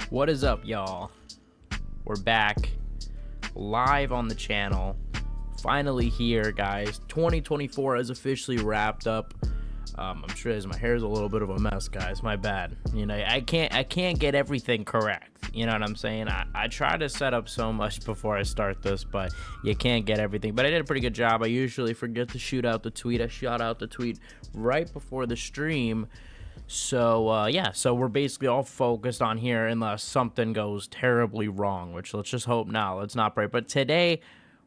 What is up, y'all? We're back live on the channel. Finally here, guys. 2024 is officially wrapped up. I'm sure my hair's a little bit of a mess, guys. My bad. You know, I can't get everything correct. You know what I'm saying? I try to set up so much before I start this, but you can't get everything. But I did a pretty good job. I usually forget to shoot out the tweet. I shot out the tweet right before the stream. So, yeah, so we're basically all focused on here unless something goes terribly wrong, which let's just hope not. Let's not pray. But today,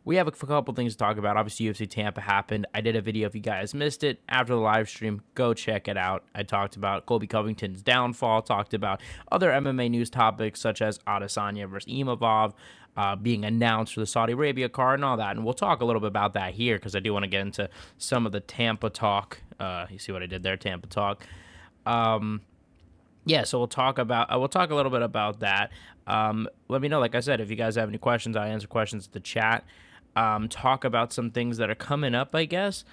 we have a couple things to talk about. Obviously, UFC Tampa happened. I did a video. If you guys missed it after the live stream, go check it out. I talked about Colby Covington's downfall, talked about other MMA news topics such as Adesanya versus Imavov being announced for the Saudi Arabia card and all that. And we'll talk a little bit about that here because I do want to get into some of the Tampa talk. You see what I did there, Tampa talk. Yeah, so we'll talk a little bit about that. Let me know, like I said, if you guys have any questions, I answer questions in the chat. Talk about some things that are coming up, I guess.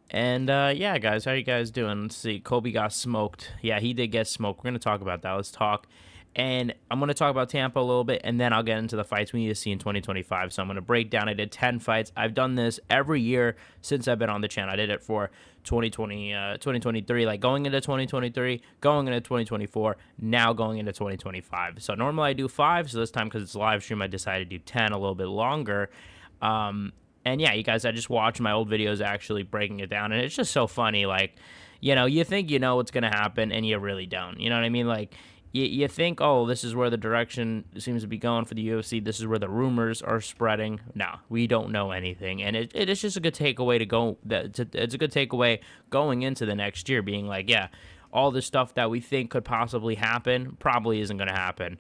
And yeah, guys, how you guys doing? Let's see. Colby got smoked. Yeah, he did get smoked. We're gonna talk about that. Let's talk. And I'm going to talk about Tampa a little bit, and then I'll get into the fights we need to see in 2025. So I'm going to break down. I did 10 fights. I've done this every year since I've been on the channel. I did it for 2023, like going into 2023, going into 2024, now going into 2025. So normally I do 5, so this time because it's a live stream, I decided to do 10, a little bit longer. And yeah, you guys, I just watched my old videos actually breaking it down, and it's just so funny. Like, you know, you think you know what's going to happen, and you really don't. You know what I mean? Like, you think, oh, this is where the direction seems to be going for the UFC. This is where the rumors are spreading. No, we don't know anything, and it is just a good takeaway to go. It's a good takeaway going into the next year, being like, yeah, all the stuff that we think could possibly happen probably isn't going to happen.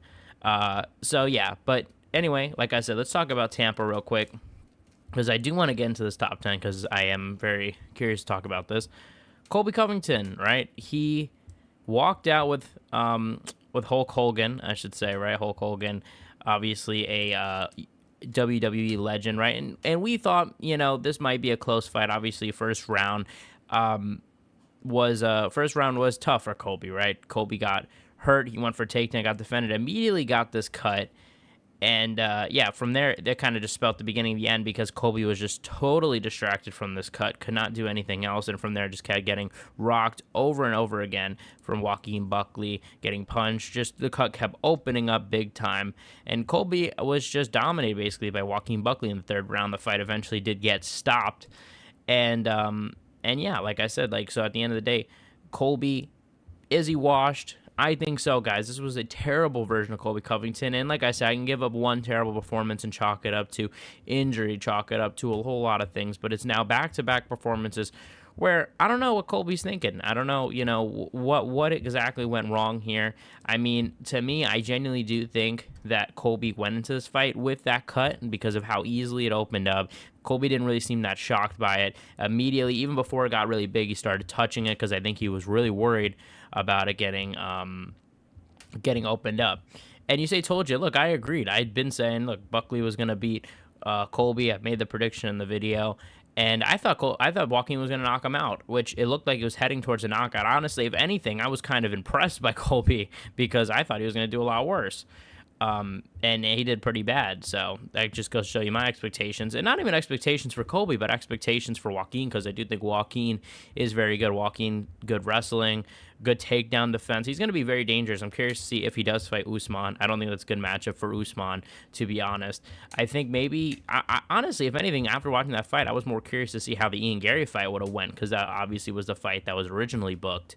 So yeah, but anyway, like I said, let's talk about Tampa real quick because I do want to get into this top 10 because I am very curious to talk about this. Colby Covington, right? He walked out with Hulk Hogan, I should say, right? Hulk Hogan, obviously a WWE legend, right? And we thought, you know, this might be a close fight. Obviously, first round was tough for Colby, right? Colby got hurt. He went for takedown, got defended, immediately got this cut. And, yeah, from there, that kind of just spelled the beginning of the end because Colby was just totally distracted from this cut, could not do anything else, and from there just kept getting rocked over and over again from Joaquin Buckley, getting punched. Just the cut kept opening up big time, and Colby was just dominated basically by Joaquin Buckley in the third round. The fight eventually did get stopped, and yeah, like I said, like, so at the end of the day, Colby, is he washed? I think so, guys. This was a terrible version of Colby Covington, and like I said, I can give up one terrible performance and chalk it up to injury, chalk it up to a whole lot of things, but it's now back-to-back performances where I don't know what Colby's thinking. I don't know, you know, what exactly went wrong here. I mean, to me, I genuinely do think that Colby went into this fight with that cut because of how easily it opened up. Colby didn't really seem that shocked by it. Immediately, even before it got really big, he started touching it because I think he was really worried about it getting opened up. And you say, told you, look, I agreed. I'd been saying, look, Buckley was going to beat Colby. I made the prediction in the video. And I thought Joaquin was going to knock him out, which it looked like he was heading towards a knockout. Honestly, if anything, I was kind of impressed by Colby because I thought he was going to do a lot worse. And he did pretty bad, so that just goes to show you my expectations, and not even expectations for Colby, but expectations for Joaquin, because I do think Joaquin is very good. Joaquin, good wrestling, good takedown defense. He's going to be very dangerous. I'm curious to see if he does fight Usman. I don't think that's a good matchup for Usman, to be honest. I think maybe, honestly, if anything, after watching that fight, I was more curious to see how the Ian Garry fight would have went, because that obviously was the fight that was originally booked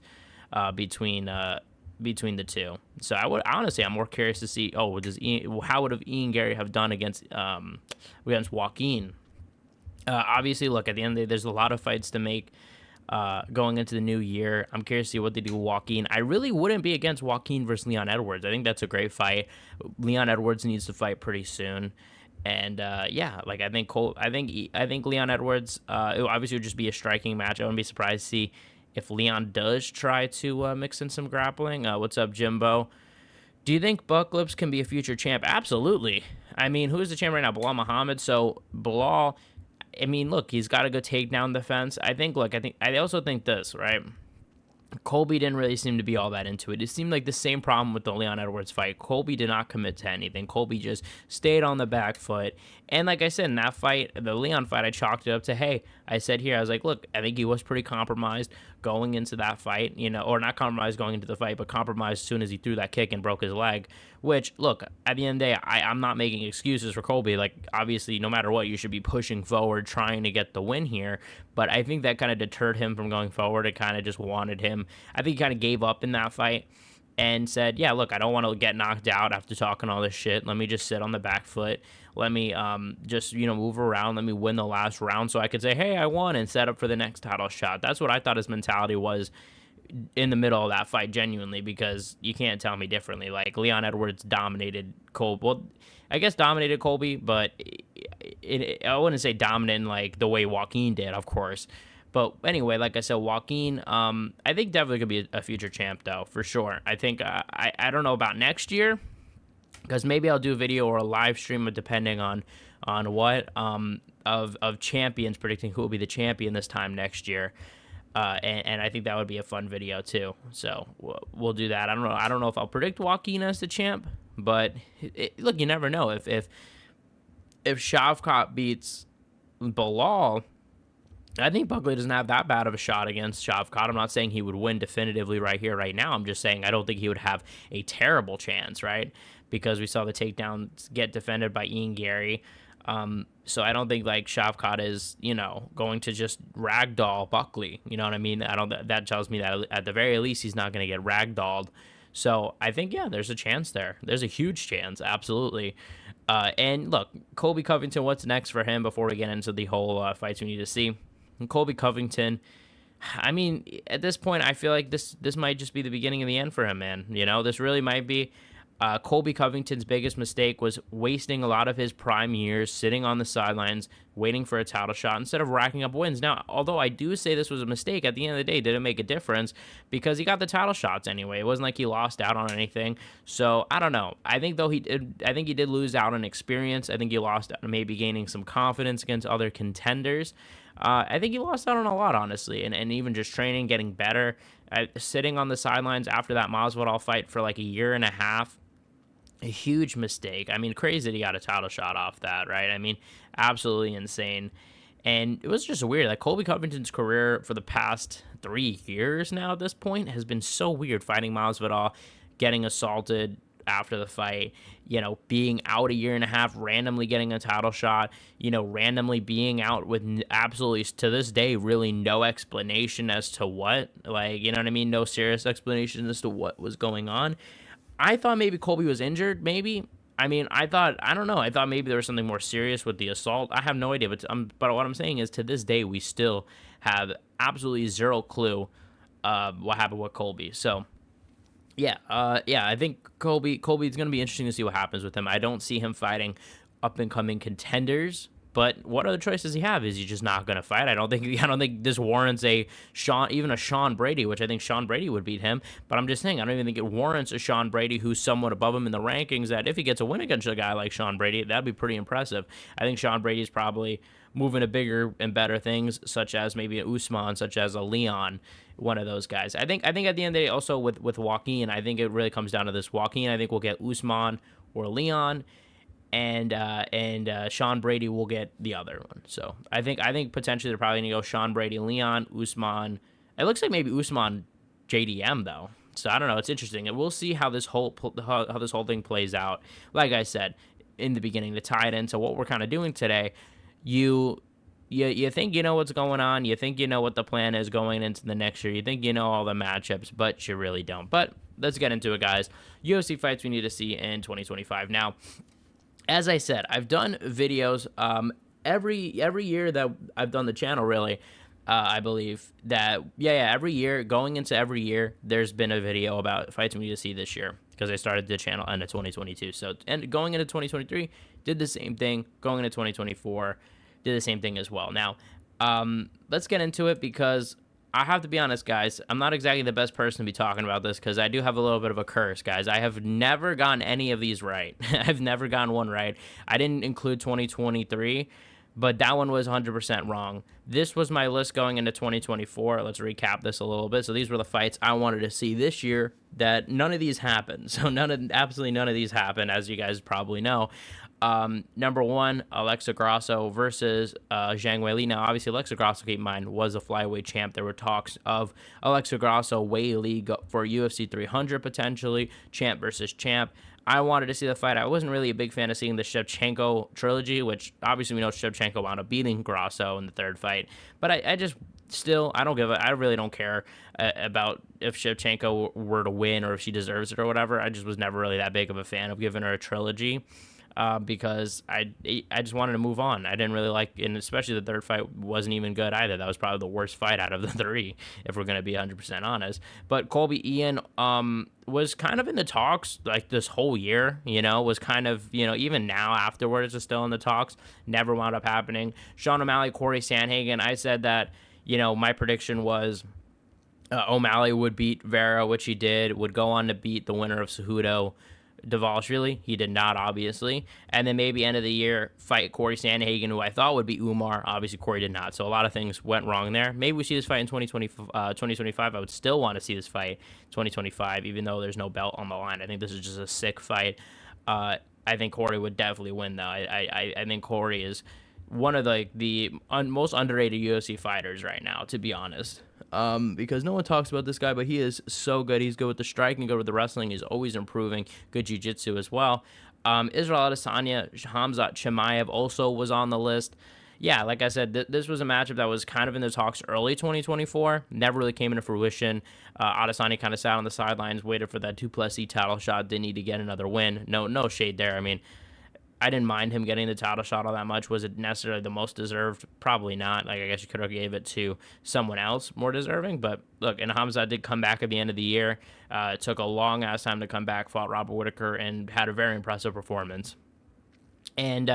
between the two. So I'm more curious to see, how would have Ian Garry have done against Joaquin? Obviously, look, at the end of the day, there's a lot of fights to make going into the new year. I'm curious to see what they do with Joaquin. I really wouldn't be against Joaquin versus Leon Edwards. I think that's a great fight. Leon Edwards needs to fight pretty soon. And yeah, like I think Leon Edwards, it obviously would just be a striking match. I wouldn't be surprised to see if Leon does try to mix in some grappling. What's up, Jimbo? Do you think Buck Lips can be a future champ? Absolutely. I mean, who's the champ right now? Bilal Muhammad. So Bilal, I mean, look, he's got a good takedown defense. I also think this, right? Colby didn't really seem to be all that into it. It seemed like the same problem with the Leon Edwards fight. Colby did not commit to anything. Colby just stayed on the back foot. And like I said, in that fight, the Leon fight, I chalked it up to, hey, I said here, I was like, look, I think he was pretty compromised going into that fight, or not compromised going into the fight, but compromised as soon as he threw that kick and broke his leg. Which, look, at the end of the day, I'm not making excuses for Colby. Like, obviously, no matter what, you should be pushing forward, trying to get the win here. But I think that kind of deterred him from going forward. It kind of just wanted him. I think he kind of gave up in that fight and said, yeah, look, I don't want to get knocked out after talking all this shit. Let me just sit on the back foot. Let me just, move around. Let me win the last round so I could say, hey, I won, and set up for the next title shot. That's what I thought his mentality was in the middle of that fight, genuinely, because you can't tell me differently. Like, Leon Edwards dominated Colby. Well, I guess dominated Colby, but I wouldn't say dominant like the way Joaquin did, of course. But anyway, like I said, Joaquin, I think definitely could be a future champ, though, for sure. I think, I don't know about next year, because maybe I'll do a video or a live stream depending on what, of champions, predicting who will be the champion this time next year. And I think that would be a fun video too. So we'll do that. I don't know if I'll predict Joaquin as the champ, but look, you never know. If Shavkat beats Bilal, I think Buckley doesn't have that bad of a shot against Shavkat. I'm not saying he would win definitively right here, right now. I'm just saying I don't think he would have a terrible chance, right? Because we saw the takedowns get defended by Garry. So I don't think like Shavkat is, going to just ragdoll Buckley. You know what I mean? That tells me that at the very least he's not going to get ragdolled. So I think, yeah, there's a chance there. There's a huge chance, absolutely. And look, Colby Covington, what's next for him before we get into the whole fights we need to see? And Colby Covington, I mean, at this point, I feel like this might just be the beginning of the end for him, man. This really might be. Colby Covington's biggest mistake was wasting a lot of his prime years sitting on the sidelines, waiting for a title shot instead of racking up wins. Now, although I do say this was a mistake, at the end of the day, it didn't make a difference because he got the title shots anyway. It wasn't like he lost out on anything. So I don't know. I think he did lose out on experience. I think he lost out on maybe gaining some confidence against other contenders. I think he lost out on a lot, honestly, and even just training, getting better. Sitting on the sidelines after that Masvidal fight for like a year and a half. A huge mistake. I mean, crazy that he got a title shot off that, right? I mean, absolutely insane. And it was just weird. Like, Colby Covington's career for the past 3 years now at this point has been so weird. Fighting Masvidal, getting assaulted after the fight, being out a year and a half, randomly getting a title shot, randomly being out with absolutely, to this day, really no explanation as to what. Like, you know what I mean? No serious explanation as to what was going on. I thought maybe Colby was injured, maybe. I mean, I don't know. I thought maybe there was something more serious with the assault. I have no idea. But what I'm saying is, to this day, we still have absolutely zero clue what happened with Colby. So, yeah, I think Colby's going to be interesting to see what happens with him. I don't see him fighting up-and-coming contenders. But what other choice does he have? Is he just not going to fight? I don't think this warrants even a Sean Brady, which I think Sean Brady would beat him. But I'm just saying, I don't even think it warrants a Sean Brady who's somewhat above him in the rankings, that if he gets a win against a guy like Sean Brady, that'd be pretty impressive. I think Sean Brady's probably moving to bigger and better things, such as maybe an Usman, such as a Leon, one of those guys. I think at the end of the day, also with Joaquin, I think it really comes down to this. Joaquin, I think, will get Usman or Leon. And Sean Brady will get the other one. So I think potentially they're probably going to go Sean Brady, Leon, Usman. It looks like maybe Usman, JDM though. So I don't know. It's interesting, and we'll see how this whole thing plays out. Like I said in the beginning, to tie it into what we're kind of doing today, you think you know what's going on. You think you know what the plan is going into the next year. You think you know all the matchups, but you really don't. But let's get into it, guys. UFC fights we need to see in 2025 now. As I said, I've done videos every year that I've done the channel, really. I believe that, every year, going into every year, there's been a video about fights we need to see this year, because I started the channel end of 2022. So, and going into 2023, did the same thing. Going into 2024, did the same thing as well. Now, let's get into it, because I have to be honest, guys, I'm not exactly the best person to be talking about this, because I do have a little bit of a curse, guys. I have never gotten any of these right. I've never gotten one right. I didn't include 2023 but that one was 100% wrong. This was my list going into 2024. Let's recap this a little bit. So these were the fights I wanted to see this year that none of these happened. So absolutely none of these happened, as you guys probably know. Number one, Alexa Grasso versus Zhang Weili. Now, obviously, Alexa Grasso, keep in mind, was a flyweight champ. There were talks of Alexa Grasso, Weili for UFC 300 potentially, champ versus champ. I wanted to see the fight. I wasn't really a big fan of seeing the Shevchenko trilogy, which obviously we know Shevchenko wound up beating Grasso in the third fight. But I just still, I really don't care about if Shevchenko were to win or if she deserves it or whatever. I just was never really that big of a fan of giving her a trilogy. Because I just wanted to move on. I didn't really like, and especially the third fight wasn't even good either. That was probably the worst fight out of the three, if we're going to be 100% honest. But Colby Ian was kind of in the talks like this whole year, was kind of, even now afterwards is still in the talks. Never wound up happening. Sean O'Malley, Corey Sandhagen, I said that, my prediction was O'Malley would beat Vera, which he did, would go on to beat the winner of Cejudo Dvalishvili. He did not, obviously. And then maybe end of the year fight Corey Sandhagen, who I thought would be Umar. Obviously, Corey did not. So a lot of things went wrong there. Maybe we see this fight in 2025. I would still want to see this fight 2025, even though there's no belt on the line. I think this is just a sick fight. I think Corey would definitely win, though. I think Corey is one of the most underrated UFC fighters right now, to be honest. Because no one talks about this guy, but he is so good. He's good with the striking, good with the wrestling. He's always improving. Good jiu-jitsu as well. Israel Adesanya, Khamzat Chimaev also was on the list. Yeah, like I said, this was a matchup that was kind of in the talks early 2024. Never really came into fruition. Adesanya kind of sat on the sidelines, waited for that Duplessis title shot. Didn't need to get another win. No shade there. I mean, I didn't mind him getting the title shot all that much. Was it necessarily the most deserved? Probably not. Like, I guess you could have gave it to someone else more deserving. But look, and Khamzat did come back at the end of the year. It took a long-ass time to come back, fought Robert Whittaker, and had a very impressive performance. And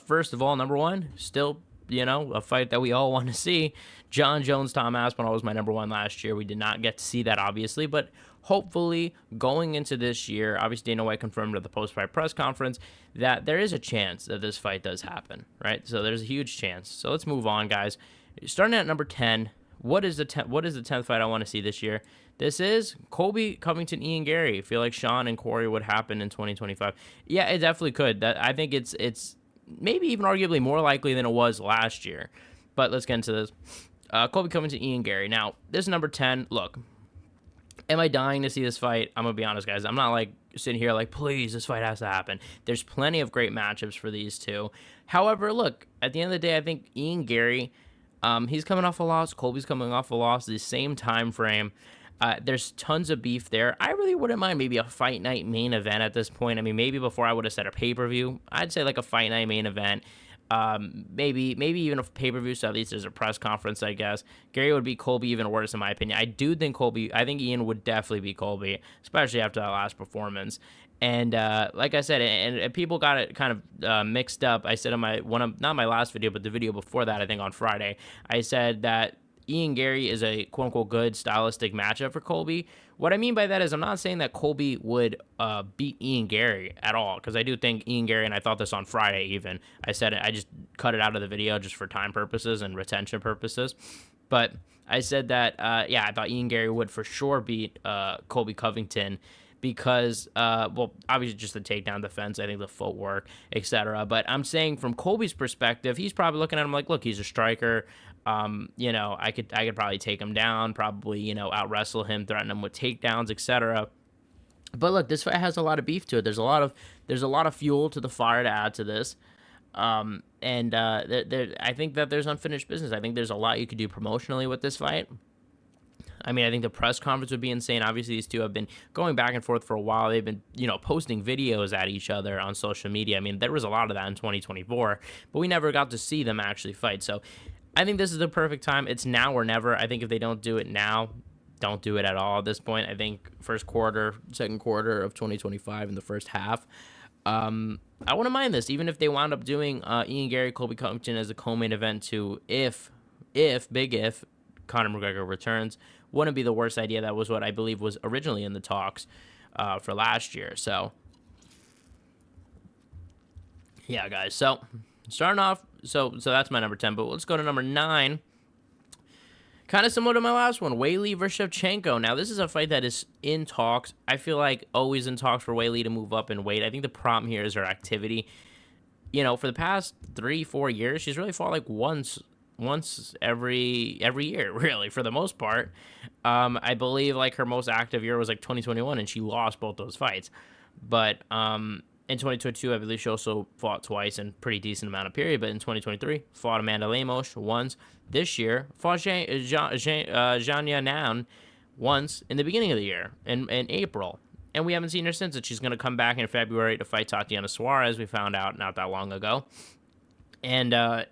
first of all, number one, still, a fight that we all want to see. John Jones, Tom Aspinall was my number one last year. We did not get to see that, obviously, but hopefully going into this year, obviously Dana White confirmed at the post-fight press conference that there is a chance that this fight does happen, right? So there's a huge chance. So let's move on, guys. Starting at number 10, what is the 10th fight I want to see this year? This is Colby Covington, Ian Garry. I feel like Sean and Corey would happen in 2025. Yeah, it definitely could. I think it's maybe even arguably more likely than it was last year. But let's get into this. Colby Covington, Ian Garry. Now, this is number 10. Look, am I dying to see this fight? I'm going to be honest, guys. I'm not like sitting here like, please, this fight has to happen. There's plenty of great matchups for these two. However, look, at the end of the day, I think Ian Garry, he's coming off a loss. Colby's coming off a loss. The same time frame. There's tons of beef there. I really wouldn't mind maybe a fight night main event at this point. I mean, maybe before I would have said a pay-per-view, I'd say like a fight night main event. Maybe even a pay-per-view, so at least there's a press conference, I guess. Garry would beat Colby even worse, in my opinion. I think Ian would definitely beat Colby, especially after that last performance. And like I said, and people got it kind of mixed up. I said in not my last video, but the video before that, I think on Friday, I said that Ian Garry is a quote-unquote good stylistic matchup for Colby. What I mean by that is I'm not saying that Colby would beat Ian Garry at all, because I do think Ian Garry, and I thought this on Friday even, I said it, I just cut it out of the video just for time purposes and retention purposes. But I said that, I thought Ian Garry would for sure beat Colby Covington because, obviously just the takedown defense, I think the footwork, etc. But I'm saying from Colby's perspective, he's probably looking at him like, look, he's a striker. I could probably take him down, probably, out wrestle him, threaten him with takedowns, etc. But look, this fight has a lot of beef to it. There's a lot of fuel to the fire to add to this. I think that there's unfinished business. I think there's a lot you could do promotionally with this fight. I mean, I think the press conference would be insane. Obviously, these two have been going back and forth for a while. They've been, posting videos at each other on social media. I mean, there was a lot of that in 2024, but we never got to see them actually fight. So I think this is the perfect time. It's now or never. I think if they don't do it now, don't do it at all at this point. I think first quarter, second quarter of 2025 in the first half. I wouldn't mind this, even if they wound up doing Ian Garry, Colby Covington as a co-main event to if Conor McGregor returns. Wouldn't be the worst idea. That was what I believe was originally in the talks for last year. So, yeah, guys. So Starting off, so that's my number 10, but let's go to number 9. Kind of similar to my last one, Weili versus Shevchenko. Now, this is a fight that is in talks. I feel like always in talks for Weili to move up in weight. I think the problem here is her activity. For the past 3-4 years, she's really fought like once every year, really, for the most part. I believe like her most active year was like 2021, and she lost both those fights. But in 2022, I believe she also fought twice in pretty decent amount of period. But in 2023, fought Amanda Lemos once. This year, fought Zhanya Nan once in the beginning of the year, in April. And we haven't seen her since. And she's going to come back in February to fight Tatiana Suarez, we found out not that long ago. And I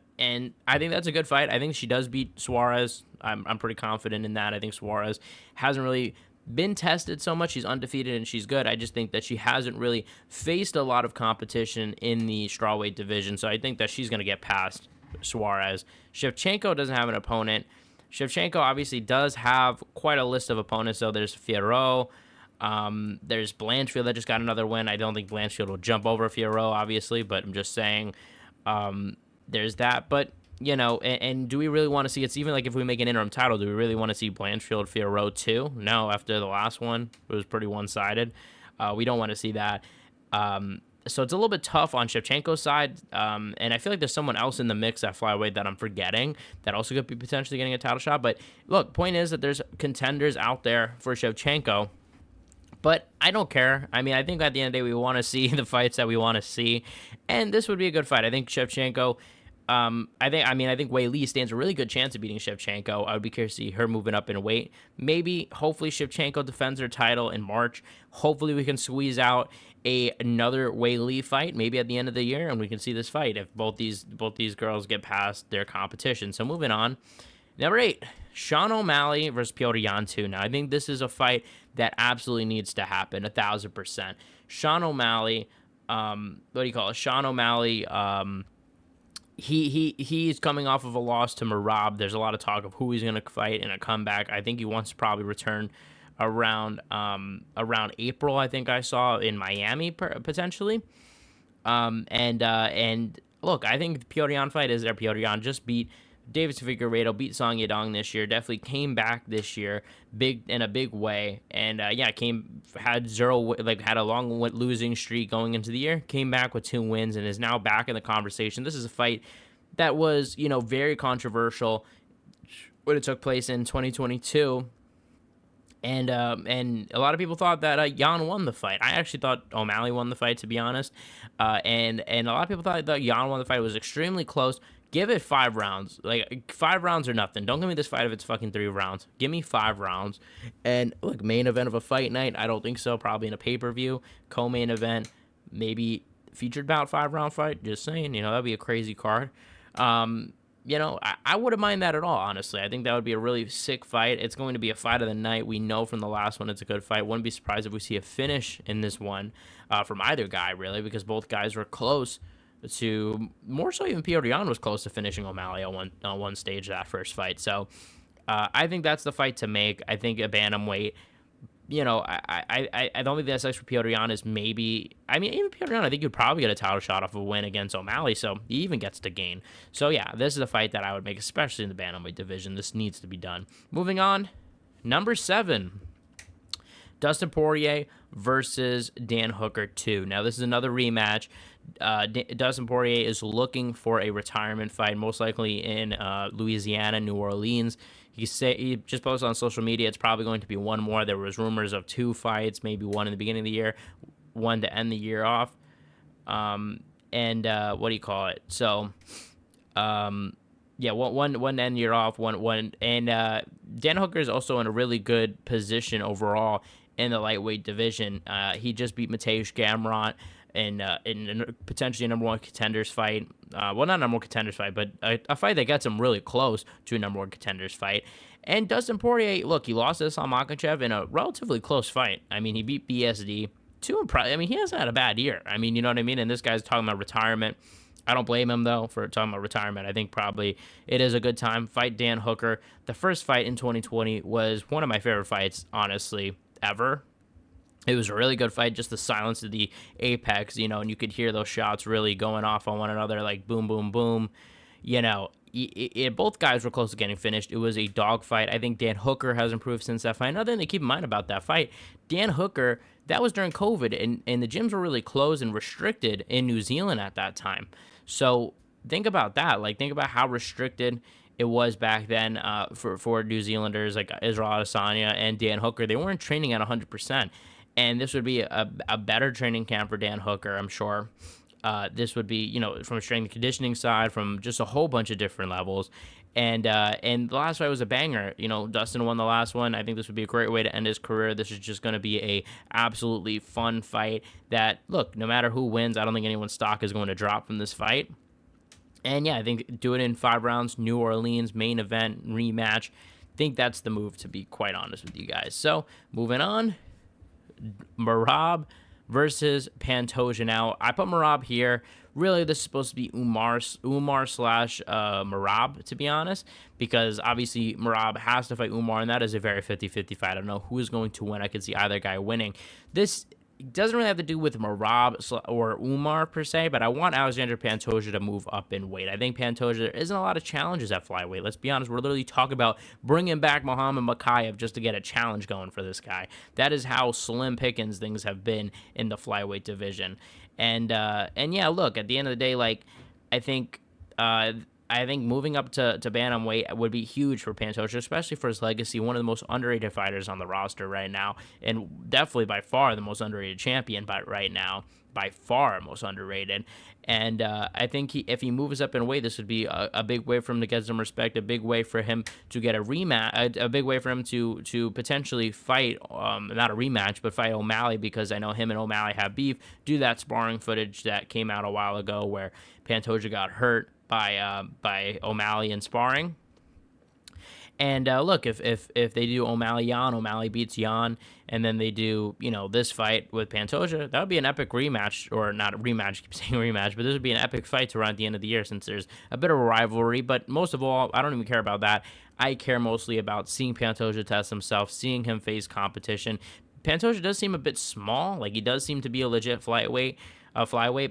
think that's a good fight. I think she does beat Suarez. I'm pretty confident in that. I think Suarez hasn't really been tested so much. She's undefeated and she's good. I just think that she hasn't really faced a lot of competition in the strawweight division. So I think that she's going to get past Suarez. Shevchenko doesn't have an opponent. Shevchenko obviously does have quite a list of opponents, though. There's Fierro. There's Blanchfield that just got another win. I don't think Blanchfield will jump over Fierro, obviously, but I'm just saying there's that. But and do we really want to see, it's even like if we make an interim title, do we really want to see Blanchfield Fierro too? No, after the last one, it was pretty one-sided. We don't want to see that. So it's a little bit tough on Shevchenko's side. And I feel like there's someone else in the mix at flyweight that I'm forgetting that also could be potentially getting a title shot. But look, point is that there's contenders out there for Shevchenko. But I don't care. I mean, I think at the end of the day, we want to see the fights that we want to see. And this would be a good fight. I think Shevchenko... I think Weili stands a really good chance of beating Shevchenko. I would be curious to see her moving up in weight. Hopefully, Shevchenko defends her title in March. Hopefully, we can squeeze out another Weili fight, maybe at the end of the year, and we can see this fight if both these girls get past their competition. So moving on, number 8, Sean O'Malley versus Petr Yan 2. Now, I think this is a fight that absolutely needs to happen, 1,000%. Sean O'Malley, Sean O'Malley, He's coming off of a loss to Merab. There's a lot of talk of who he's going to fight in a comeback. I think he wants to probably return around April. I think I saw in Miami potentially. And look, I think the Petr Yan fight is there. Petr Yan just beat Davis Figueiredo, beat Song Yadong this year. Definitely came back this year, in a big way. And had a long losing streak going into the year. Came back with 2 wins and is now back in the conversation. This is a fight that was very controversial when it took place in 2022. And a lot of people thought that Yan won the fight. I actually thought O'Malley won the fight, to be honest. And a lot of people thought that Yan won the fight. It was extremely close. Give it 5 rounds. Like, 5 rounds or nothing. Don't give me this fight if it's fucking 3 rounds. Give me 5 rounds. And, look, main event of a fight night, I don't think so. Probably in a pay-per-view. Co-main event. Maybe featured bout 5-round fight. Just saying. That'd be a crazy card. I wouldn't mind that at all, honestly. I think that would be a really sick fight. It's going to be a fight of the night. We know from the last one it's a good fight. Wouldn't be surprised if we see a finish in this one from either guy, really, because both guys were close to, more so even Petr Yan was close to finishing O'Malley on one stage that first fight. So I think that's the fight to make. I think a bantamweight, I don't think the SX for Petr Yan is maybe, even Petr Yan, I think you'd probably get a title shot off a win against O'Malley, so he even gets to gain. So yeah, this is a fight that I would make, especially in the bantamweight division. This needs to be done. Moving on, number 7. Dustin Poirier versus Dan Hooker 2. Now, this is another rematch. Dustin Poirier is looking for a retirement fight, most likely in Louisiana, New Orleans. He just posted on social media it's probably going to be one more. There was rumors of 2 fights, maybe one in the beginning of the year, one to end the year off. One to end year off, one. And Dan Hooker is also in a really good position overall in the lightweight division. He just beat Mateusz Gamrot in potentially a number 1 contenders fight. Not a number 1 contenders fight, but a fight that gets him really close to a number 1 contenders fight. And Dustin Poirier, look, he lost to Islam Makhachev in a relatively close fight. He beat BSD. He hasn't had a bad year. You know what I mean? And this guy's talking about retirement. I don't blame him, though, for talking about retirement. I think probably it is a good time. Fight Dan Hooker. The first fight in 2020 was one of my favorite fights, honestly, ever. It was a really good fight, just the silence of the apex, and you could hear those shots really going off on one another, like boom, boom, boom. Both guys were close to getting finished. It was a dogfight. I think Dan Hooker has improved since that fight. Another thing to keep in mind about that fight, Dan Hooker, that was during COVID, and the gyms were really closed and restricted in New Zealand at that time. So think about that. Like, think about how restricted it was back then for New Zealanders like Israel Adesanya and Dan Hooker. They weren't training at 100%. And this would be a better training camp for Dan Hooker, I'm sure. This would be, from a strength and conditioning side, from just a whole bunch of different levels. And the last fight was a banger. Dustin won the last one. I think this would be a great way to end his career. This is just going to be a absolutely fun fight that, look, no matter who wins, I don't think anyone's stock is going to drop from this fight. And yeah, I think do it in 5 rounds, New Orleans, main event, rematch. I think that's the move, to be quite honest with you guys. So moving on. Merab versus Pantoja. Now, I put Merab here. Really, this is supposed to be Umar slash Merab, to be honest, because obviously Merab has to fight Umar, and that is a very 50-50 fight. I don't know who is going to win. I could see either guy winning. This doesn't really have to do with Merab or Umar per se, but I want Alexander Pantoja to move up in weight. I think Pantoja, there isn't a lot of challenges at flyweight. Let's be honest, we're literally talking about bringing back Muhammad Mokaev just to get a challenge going for this guy. That is how slim pickings things have been in the flyweight division. And yeah, look, at the end of the day, like, I think moving up to bantamweight would be huge for Pantoja, especially for his legacy. One of the most underrated fighters on the roster right now, and definitely by far the most underrated champion. But right now, by far most underrated. And I think if he moves up in weight, this would be a big way for him to get some respect, a big way for him to get a rematch, a big way for him to potentially fight, not a rematch, but fight O'Malley, because I know him and O'Malley have beef. Do that sparring footage that came out a while ago where Pantoja got hurt by O'Malley in sparring. And look, if they do O'Malley-Yan, O'Malley beats Yan, and then they do, this fight with Pantoja, that would be an epic rematch, or not a rematch, I keep saying rematch, but this would be an epic fight to run at the end of the year, since there's a bit of a rivalry. But most of all, I don't even care about that. I care mostly about seeing Pantoja test himself, seeing him face competition. Pantoja does seem a bit small, like he does seem to be a legit flyweight,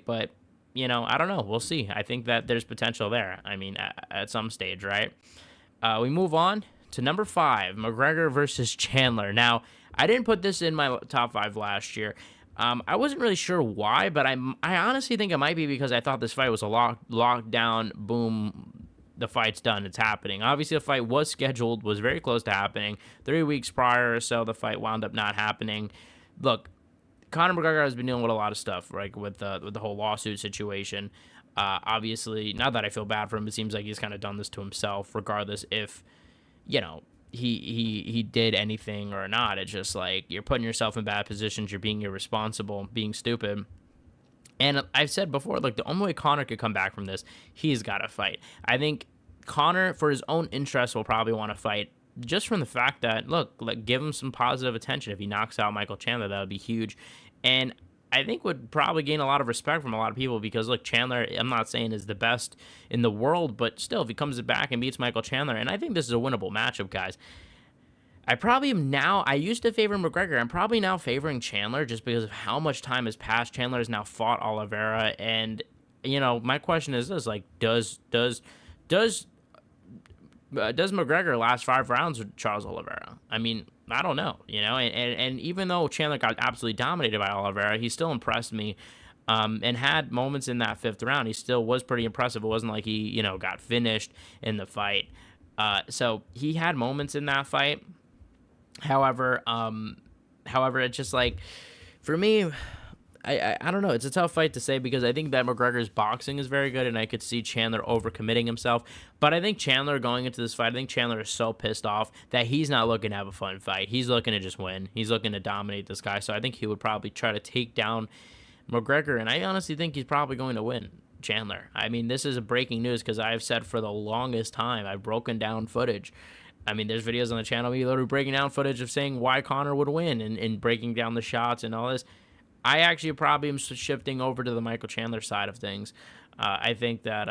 but I don't know. We'll see. I think that there's potential there. I mean, at some stage, right? We move on to number 5, McGregor versus Chandler. Now, I didn't put this in my top 5 last year. I wasn't really sure why, but I honestly think it might be because I thought this fight was a lockdown, boom, the fight's done, it's happening. Obviously, the fight was scheduled, was very close to happening. 3 weeks prior or so, the fight wound up not happening. Look, Conor McGregor has been dealing with a lot of stuff, right, with the whole lawsuit situation. Obviously, not that I feel bad for him, it seems like he's kind of done this to himself, regardless if, he did anything or not. It's just like, you're putting yourself in bad positions, you're being irresponsible, being stupid. And I've said before, like, the only way Conor could come back from this, he's got to fight. I think Conor, for his own interest, will probably want to fight, just from the fact that, look, like, give him some positive attention. If he knocks out Michael Chandler, that would be huge. And I think would probably gain a lot of respect from a lot of people, because, look, Chandler, I'm not saying is the best in the world, but still, if he comes back and beats Michael Chandler, and I think this is a winnable matchup, guys. I probably am now, I used to favor McGregor. I'm probably now favoring Chandler just because of how much time has passed. Chandler has now fought Oliveira, and, my question is this, like, does McGregor last 5 rounds with Charles Oliveira? I mean, I don't know, and even though Chandler got absolutely dominated by Oliveira, he still impressed me, and had moments in that 5th round. He still was pretty impressive. It wasn't like he, got finished in the fight. So he had moments in that fight. However, it's just like, for me, I don't know. It's a tough fight to say, because I think that McGregor's boxing is very good, and I could see Chandler overcommitting himself. But I think Chandler, going into this fight, I think Chandler is so pissed off that he's not looking to have a fun fight. He's looking to just win. He's looking to dominate this guy. So I think he would probably try to take down McGregor, and I honestly think he's probably going to win Chandler. I mean, this is a breaking news, because I've said for the longest time, I've broken down footage. I mean, there's videos on the channel, me literally breaking down footage of saying why Conor would win, and breaking down the shots and all this. I actually probably am shifting over to the Michael Chandler side of things. I think that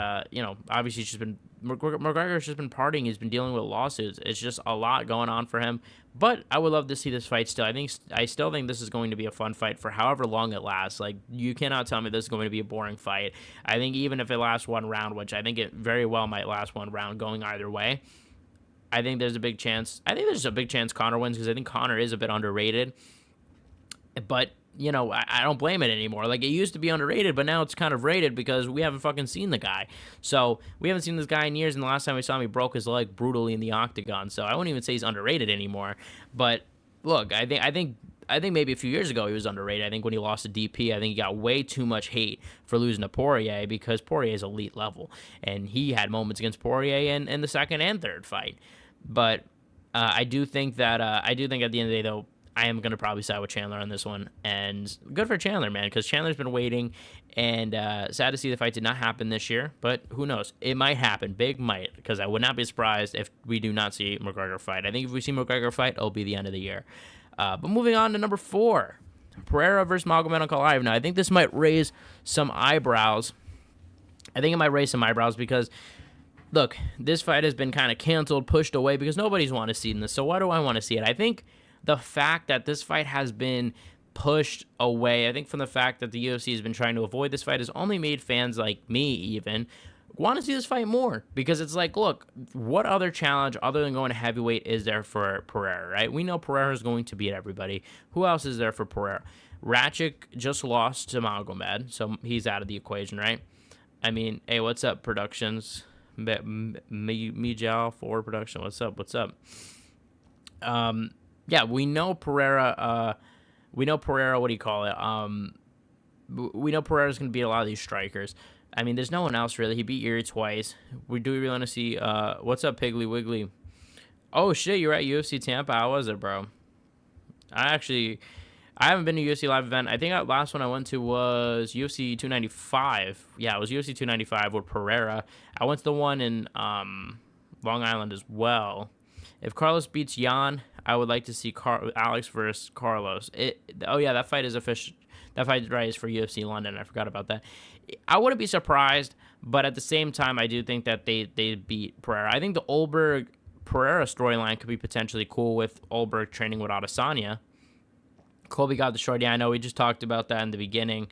obviously he's just been McGregor's just been partying. He's been dealing with lawsuits. It's just a lot going on for him. But I would love to see this fight still. I still think this is going to be a fun fight for however long it lasts. Like, you cannot tell me this is going to be a boring fight. I think even if it lasts one round, which I think it very well might last one round, going either way, I think there's a big chance. I think there's a big chance Conor wins, because I think Conor is a bit underrated. But I don't blame it anymore. Like, it used to be underrated, but now it's kind of rated because we haven't fucking seen the guy. So we haven't seen this guy in years, and the last time we saw him, he broke his leg brutally in the octagon. So I wouldn't even say he's underrated anymore. But look, I think maybe a few years ago he was underrated. I think when he lost to DP, I think he got way too much hate for losing to Poirier, because Poirier is elite level, and he had moments against Poirier in the second and third fight. But I do think at the end of the day, though, I am going to probably side with Chandler on this one. And good for Chandler, man, because Chandler's been waiting. And sad to see the fight did not happen this year. But who knows? It might happen. Big might. Because I would not be surprised if we do not see McGregor fight. I think if we see McGregor fight, it'll be the end of the year. But moving on to number 4. Pereira versus Magomed Ankalaev. Now, I think this might raise some eyebrows. I think it might raise some eyebrows because, look, this fight has been kind of canceled, pushed away, because nobody's want to see this. So why do I want to see it? I think the fact that this fight has been pushed away, I think from the fact that the UFC has been trying to avoid this fight, has only made fans like me even want to see this fight more. Because it's like, look, what other challenge other than going to heavyweight is there for Pereira, right? We know Pereira is going to beat everybody. Who else is there for Pereira? Ratchik just lost to Magomed, so he's out of the equation, right? I mean, hey, what's up, Productions? Mijal for Production, what's up? Yeah, we know Pereira. What do you call it? We know Pereira's going to beat a lot of these strikers. I mean, there's no one else really. He beat Yuri twice. Do we really want to see? What's up, Piggly Wiggly? Oh shit, you're at UFC Tampa. How was it, bro? I haven't been to UFC live event. I think the last one I went to was UFC 295. Yeah, it was UFC 295 with Pereira. I went to the one in Long Island as well. If Carlos beats Jan, I would like to see Alex versus Carlos. That fight is official. That fight, right, is for UFC London. I forgot about that. I wouldn't be surprised, but at the same time, I do think that they beat Pereira. I think the Olberg-Pereira storyline could be potentially cool with Olberg training with Adesanya. Colby got destroyed. Yeah, I know. We just talked about that in the beginning.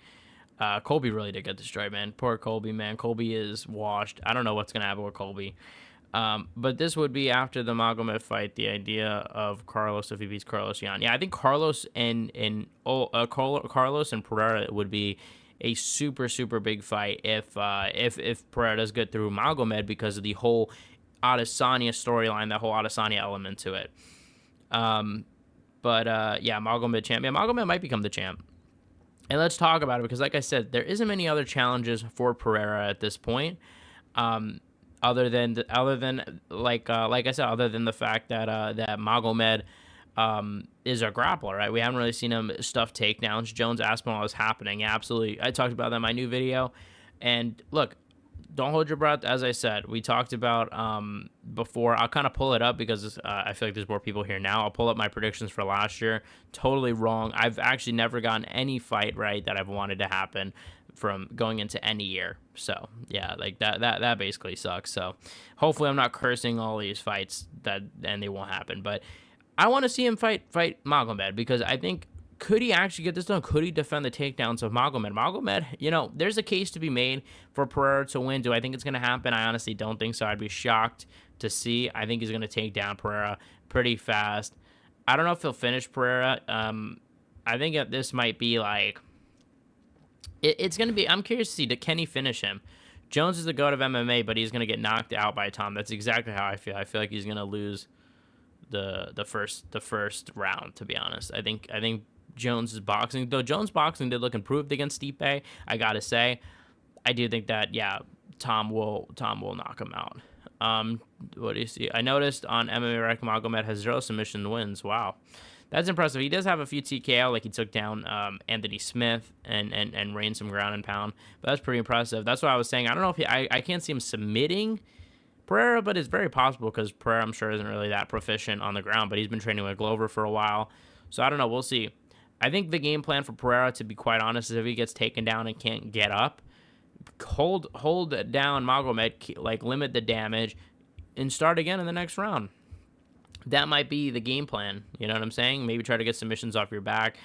Colby really did get destroyed, man. Poor Colby, man. Colby is washed. I don't know what's going to happen with Colby. But this would be after the Magomed fight, the idea of Carlos if he beats Carlos Jan. Yeah, I think Carlos and Pereira would be a super, super big fight if Pereira does get through Magomed, because of the whole Adesanya storyline, that whole Adesanya element to it. Magomed champ. Yeah, Magomed might become the champ. And let's talk about it, because like I said, there isn't many other challenges for Pereira at this point. Other than the fact that Magomed is a grappler, right? We haven't really seen him stuff takedowns. Jones Aspinall is happening. Yeah, absolutely. I talked about that in my new video. And look, don't hold your breath. As I said, we talked about before. I'll kind of pull it up because I feel like there's more people here now. I'll pull up my predictions for last year. Totally wrong. I've actually never gotten any fight right that I've wanted to happen from going into any year. So yeah, like that basically sucks. So hopefully I'm not cursing all these fights and they won't happen. But I want to see him fight Magomed, because I think, could he actually get this done? Could he defend the takedowns of Magomed? Magomed, there's a case to be made for Pereira to win. Do I think it's going to happen? I honestly don't think so. I'd be shocked to see. I think he's going to take down Pereira pretty fast. I don't know if he'll finish Pereira. I think this might be like, it's going to be, I'm curious to see, can he finish him? Jones is the GOAT of MMA, but he's going to get knocked out by Tom. That's exactly how I feel. I feel like he's going to lose the first round, to be honest. I think Jones' boxing, though Jones' boxing did look improved against Stipe, I gotta say, I do think that, yeah, Tom will knock him out. What do you see? I noticed on MMA Rec, Magomed has 0 submission wins. Wow, that's impressive. He does have a few TKO, like he took down Anthony Smith and reigned some ground and pound, but that's pretty impressive. That's what I was saying. I don't know if I can't see him submitting Pereira, but it's very possible, because Pereira, I'm sure, isn't really that proficient on the ground, but he's been training with Glover for a while, so I don't know. We'll see. I think the game plan for Pereira, to be quite honest, is if he gets taken down and can't get up, hold down Magomed, like limit the damage, and start again in the next round. That might be the game plan. You know what I'm saying? Maybe try to get submissions off your back,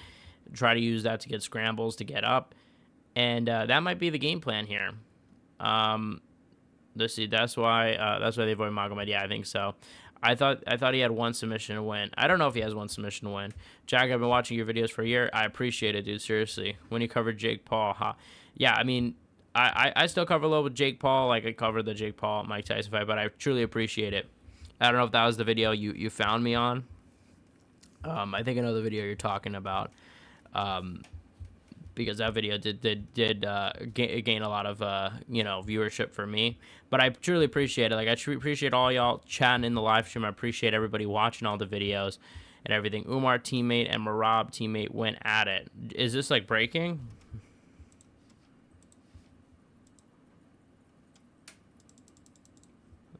try to use that to get scrambles to get up, and that might be the game plan here. Let's see. That's why they avoid Magomed. Yeah, I think so. I thought he had one submission win. I don't know if he has one submission win. Jack, I've been watching your videos for a year. I appreciate it, dude. Seriously. When you covered Jake Paul, yeah, I mean, I still cover a little with Jake Paul. Like, I covered the Jake Paul Mike Tyson fight, but I truly appreciate it. I don't know if that was the video you found me on. I think I know the video you're talking about. Because that video did gain a lot of viewership for me, but I truly appreciate it. Like, I truly appreciate all y'all chatting in the live stream. I appreciate everybody watching all the videos and everything. Umar teammate and Marab teammate went at it. Is this like breaking?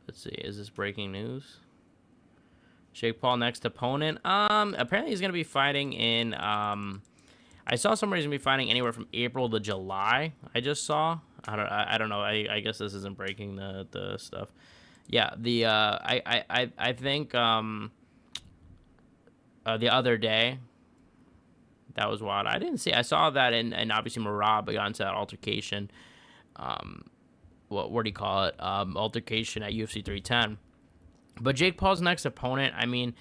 Let's see. Is this breaking news? Jake Paul next opponent. Apparently he's gonna be fighting in I saw somewhere he's gonna be fighting anywhere from April to July. I just saw. I don't know. I guess this isn't breaking the stuff. Yeah. I think the other day, that was wild. I didn't see. I saw that and obviously Marab got into that altercation. What do you call it? Altercation at UFC 310. But Jake Paul's next opponent, I mean,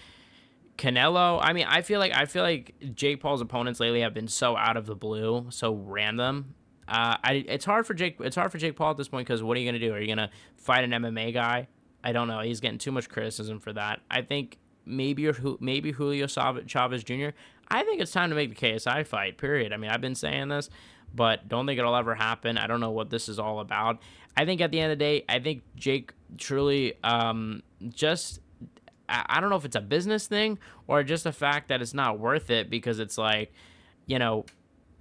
Canelo, I mean, I feel like Jake Paul's opponents lately have been so out of the blue, so random. It's hard for Jake Paul at this point, because what are you gonna do? Are you gonna fight an MMA guy? I don't know. He's getting too much criticism for that. I think maybe Julio Chavez Jr. I think it's time to make the KSI fight. Period. I mean, I've been saying this, but don't think it'll ever happen. I don't know what this is all about. I think at the end of the day, I think Jake truly just. I don't know if it's a business thing or just the fact that it's not worth it, because it's like,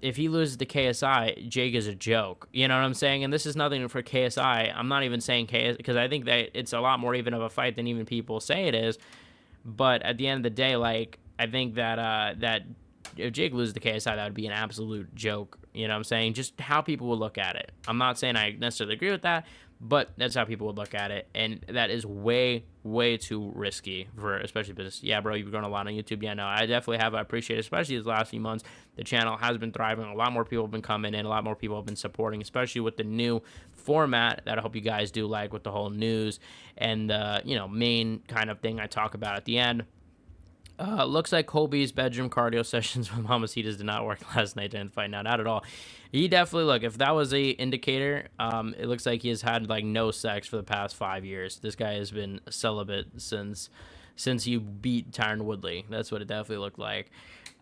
if he loses to KSI, Jake is a joke. You know what I'm saying? And this is nothing for KSI. I'm not even saying KSI, because I think that it's a lot more even of a fight than even people say it is. But at the end of the day, like, I think that that if Jake loses to KSI, that would be an absolute joke. You know what I'm saying? Just how people would look at it. I'm not saying I necessarily agree with that, but that's how people would look at it, and that is way, way too risky for especially business. Yeah, bro, you've grown a lot on YouTube. Yeah, no, I definitely have. I appreciate it, especially these last few months. The channel has been thriving. A lot more people have been coming in. A lot more people have been supporting, especially with the new format that I hope you guys do like, with the whole news and the main kind of thing I talk about at the end. Looks like Colby's bedroom cardio sessions with Mamacitas did not work last night during the fight. No, not at all. He definitely, look, if that was a indicator, it looks like he has had like no sex for the past 5 years. This guy has been celibate since he beat Tyron Woodley. That's what it definitely looked like.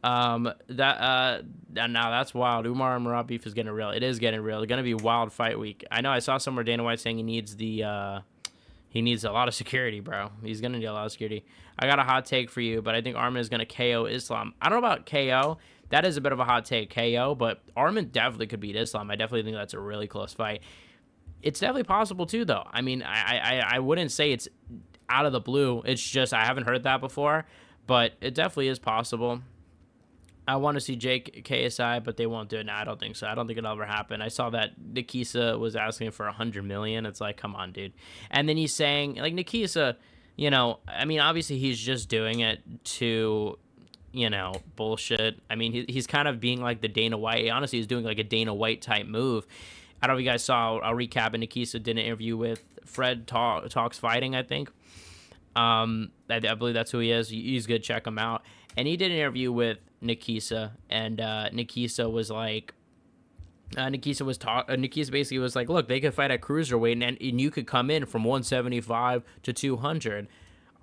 Now that's wild. Umar and Marab beef is getting real. It is getting real. It's gonna be wild fight week. I know I saw somewhere Dana White saying he needs a lot of security, bro. He's going to need a lot of security. I got a hot take for you, but I think Arman is going to KO Islam. I don't know about KO. That is a bit of a hot take, KO, but Arman definitely could beat Islam. I definitely think that's a really close fight. It's definitely possible, too, though. I mean, I wouldn't say it's out of the blue. It's just I haven't heard that before, but it definitely is possible. I want to see Jake KSI, but they won't do it. No, I don't think so. I don't think it'll ever happen. I saw that Nikisa was asking for $100 million. It's like, come on, dude. And then he's saying, like, Nikisa, I mean, obviously he's just doing it to, bullshit. I mean, he's kind of being like the Dana White. Honestly, he's doing like a Dana White type move. I don't know if you guys saw. I'll recap. And Nikisa did an interview with Fred Talks Fighting, I think. I believe that's who he is. He's good. Check him out. And he did an interview with Nikisa, and Nikisa was like, Nikisa basically was like, look, they could fight at cruiserweight, and you could come in from 175 to 200.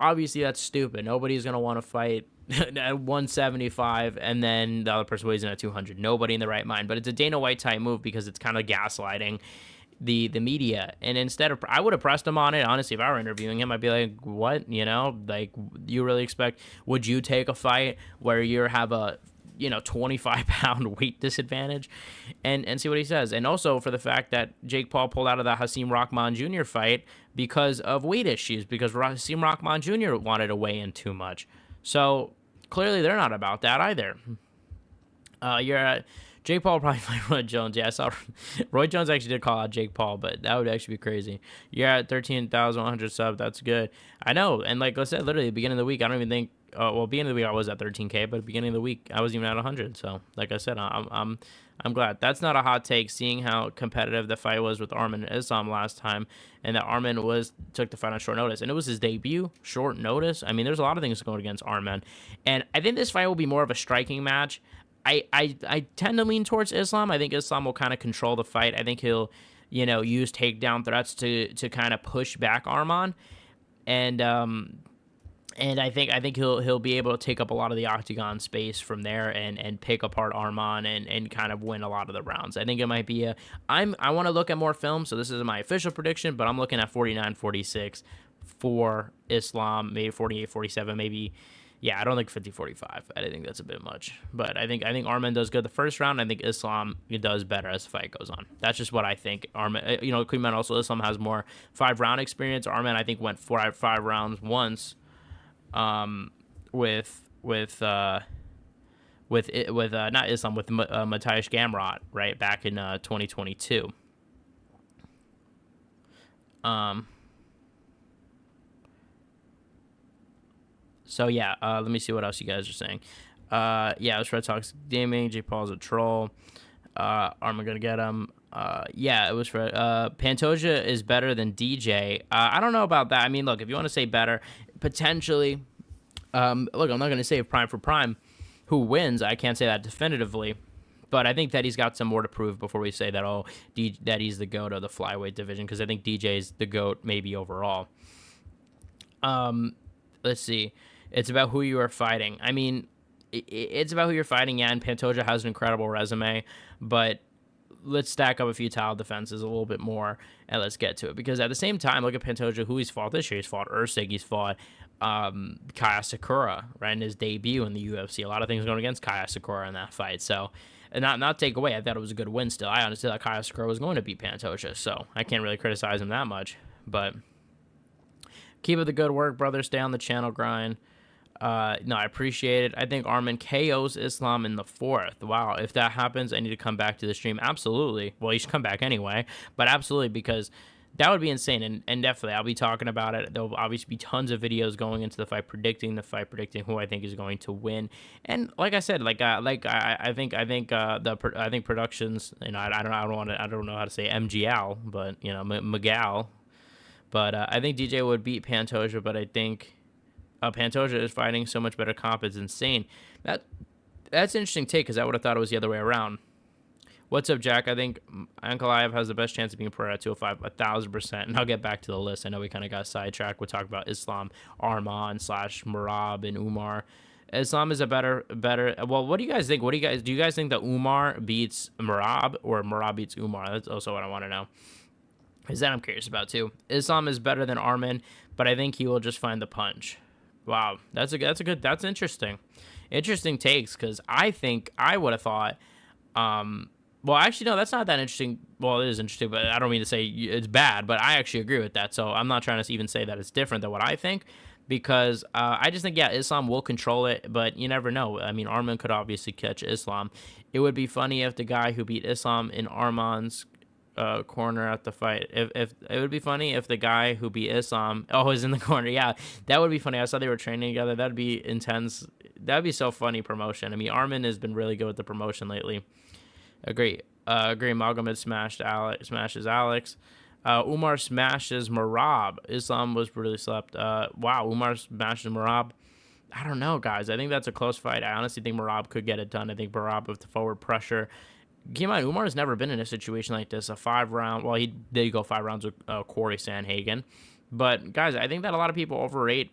Obviously, that's stupid. Nobody's gonna want to fight at 175 and then the other person weighs in at 200. Nobody in the right mind. But it's a Dana White type move because it's kind of gaslighting the media. And instead of, I would have pressed him on it. Honestly, if I were interviewing him, I'd be like, what, like, you really expect, would you take a fight where you have a 25-pound weight disadvantage, and see what he says. And also for the fact that Jake Paul pulled out of the Hasim Rahman Jr. fight because of weight issues, because Hasim Rahman Jr. wanted to weigh in too much. So clearly they're not about that either. You're at Jake Paul probably fight Roy Jones. Yeah, I saw Roy Jones actually did call out Jake Paul, but that would actually be crazy. You're at 13,100 subs. That's good. I know, and like I said, literally the beginning of the week, I don't even think. Well, beginning of the week I was at 13K, but beginning of the week I was even at 100. So, like I said, I'm glad. That's not a hot take, seeing how competitive the fight was with Arman and Islam last time, and that Arman took the fight on short notice, and it was his debut, short notice. I mean, there's a lot of things going against Arman, and I think this fight will be more of a striking match. I tend to lean towards Islam. I think Islam will kind of control the fight. I think he'll, use takedown threats to kind of push back Arman, and I think he'll be able to take up a lot of the octagon space from there and pick apart Arman and kind of win a lot of the rounds. I think it might be I want to look at more film, so this isn't my official prediction, but I'm looking at 49-46 for Islam, maybe 48-47, maybe. Yeah, I don't think 50-45. I think that's a bit much. But I think Arman does good the first round. I think Islam does better as the fight goes on. That's just what I think. Arman, Queen Man also, Islam has more 5-round experience. Arman, I think, went 5 rounds once with not Islam, with Mateusz Gamrot, right, back in 2022. So yeah, let me see what else you guys are saying. Yeah, it was Red Sox Gaming. J. Paul's a troll. Arman gonna get him. Yeah, it was for Pantoja is better than DJ. I don't know about that. I mean, look, if you want to say better, potentially. Look, I'm not gonna say prime for prime who wins. I can't say that definitively, but I think that he's got some more to prove before we say that that he's the GOAT of the flyweight division, because I think DJ's the GOAT maybe overall. Let's see. It's about who you are fighting. I mean, it's about who you're fighting, yeah, and Pantoja has an incredible resume, but let's stack up a few title defenses a little bit more, and let's get to it. Because at the same time, look at Pantoja, who he's fought this year. He's fought Usyk, he's fought Kaya Sakura, right, in his debut in the UFC. A lot of things going against Kaya Sakura in that fight. So, and not take away, I thought it was a good win still. I honestly thought Kaya Sakura was going to beat Pantoja, so I can't really criticize him that much. But keep up the good work, brother. Stay on the channel grind. No, I appreciate it. I think Arman KOs Islam in the 4th. Wow, if that happens, I need to come back to the stream. Absolutely. Well, you should come back anyway, but absolutely, because that would be insane, and definitely I'll be talking about it. There'll obviously be tons of videos going into the fight, predicting who I think is going to win. And like I said, I think productions, I don't know how to say MGL, but Miguel. But I think DJ would beat Pantoja, but I think Pantoja is fighting so much better comp. It's insane. That's an interesting take, because I would have thought it was the other way around. What's up, Jack? I think Ankalaev has the best chance of being pro at 205, 1,000%. And I'll get back to the list. I know we kind of got sidetracked. We're talking about Islam, Arman / Merab, and Umar. Islam is a better. Well, what do you guys think? Do you guys think that Umar beats Merab, or Merab beats Umar? That's also what I want to know. Is that I'm curious about too. Islam is better than Arman, but I think he will just find the punch. Wow, that's interesting. Interesting takes, because I think I would have thought. Well, actually, no, that's not that interesting. Well, it is interesting, but I don't mean to say it's bad, but I actually agree with that. So I'm not trying to even say that it's different than what I think, because I just think, yeah, Islam will control it, but you never know. I mean, Arman could obviously catch Islam. It would be funny if the guy who beat Islam in Arman's corner at the fight, if it would be funny if the guy who beat Islam is in the corner. Yeah, that would be funny. I saw they were training together. That'd be intense. That'd be so funny promotion. I mean, Arman has been really good with the promotion lately. Agree. Magomed smashes Alex. Umar smashes Merab. Islam was really slept. Wow, Umar smashes Merab. I don't know, guys. I think that's a close fight. I honestly think Merab could get it done. I think Merab with the forward pressure. Keep in mind, Umar has never been in a situation like this. A 5-round. Well, he did go 5 rounds with Corey Sandhagen. But, guys, I think that a lot of people overrate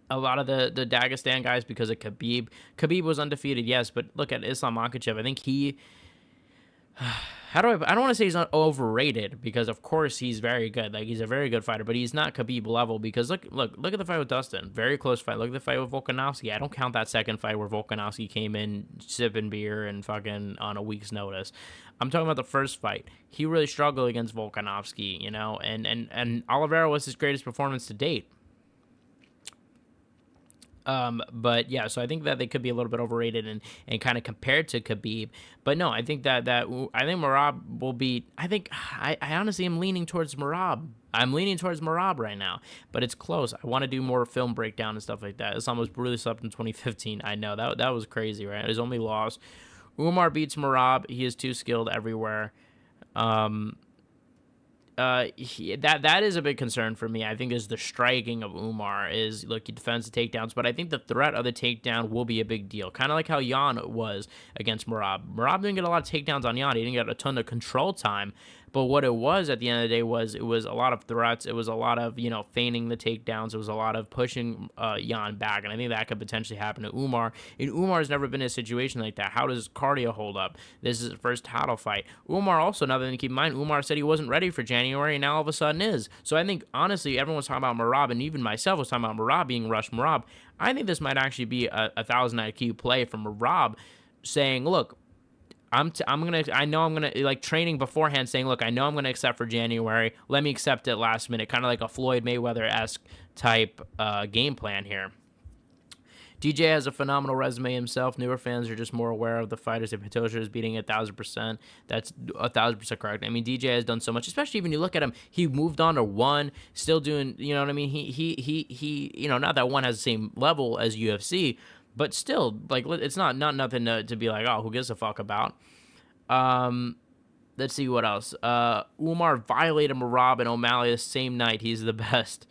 a lot of the Dagestan guys because of Khabib. Khabib was undefeated, yes, but look at Islam Makhachev. I think he... I don't want to say he's not overrated, because of course he's very good. Like, he's a very good fighter, but he's not Khabib level, because look at the fight with Dustin. Very close fight. Look at the fight with Volkanovski. I don't count that second fight where Volkanovski came in sipping beer and fucking on a week's notice. I'm talking about the first fight. He really struggled against Volkanovski, and Oliveira was his greatest performance to date. But yeah, so I think that they could be a little bit overrated and kind of compared to Khabib. But no, I think I think Merab will be. I honestly am leaning towards Merab. I'm leaning towards Merab right now, but it's close. I want to do more film breakdown and stuff like that. Islam was brutally swept in 2015. I know that was crazy, right? His only loss. Umar beats Merab. He is too skilled everywhere. Um, that is a big concern for me. I think is the striking of Umar is look, he defends the takedowns, but I think the threat of the takedown will be a big deal. Kind of like how Jan was against Merab. Merab didn't get a lot of takedowns on Jan. He didn't get a ton of control time. But what it was at the end of the day was it was a lot of threats. It was a lot of, feigning the takedowns. It was a lot of pushing Jan back. And I think that could potentially happen to Umar. And Umar's never been in a situation like that. How does cardio hold up? This is his first title fight. Umar also, another thing to keep in mind, Umar said he wasn't ready for January and now all of a sudden is. So I think, honestly, everyone was talking about Merab, and even myself was talking about Merab being rushed Merab. I think this might actually be a 1,000 IQ play from Merab saying, look, I know I'm gonna like training beforehand saying, look, I know I'm gonna accept for January. Let me accept it last minute, kind of like a Floyd Mayweather-esque type game plan here. DJ has a phenomenal resume himself. Newer fans are just more aware of the fighters that Pantoja is beating 1,000%. That's 1,000% correct. I mean, DJ has done so much, especially when you look at him. He moved on to one, still doing. You know what I mean? He. Not that one has the same level as UFC. But still, like, it's not nothing to be like, oh, who gives a fuck about? Let's see what else. Umar violated Merab and O'Malley the same night. He's the best.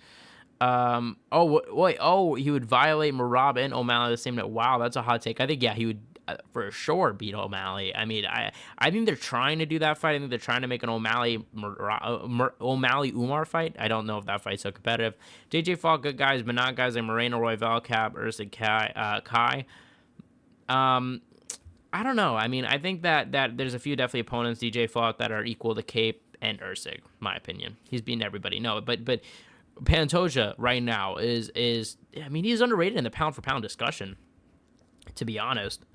He would violate Merab and O'Malley the same night. Wow, that's a hot take. I think, yeah, he would for sure beat O'Malley. I mean, I think they're trying to do that fight. I think they're trying to make an O'Malley Umar fight. I don't know if that fight's so competitive. JJ fought good guys, but not guys like Moreno, Royval, Cap, Usyk, Kai. I don't know. I mean, I think that there's a few definitely opponents DJ fought that are equal to Cape and Usyk, my opinion. He's beating everybody. No, but Pantoja right now is I mean, he's underrated in the pound for pound discussion, to be honest.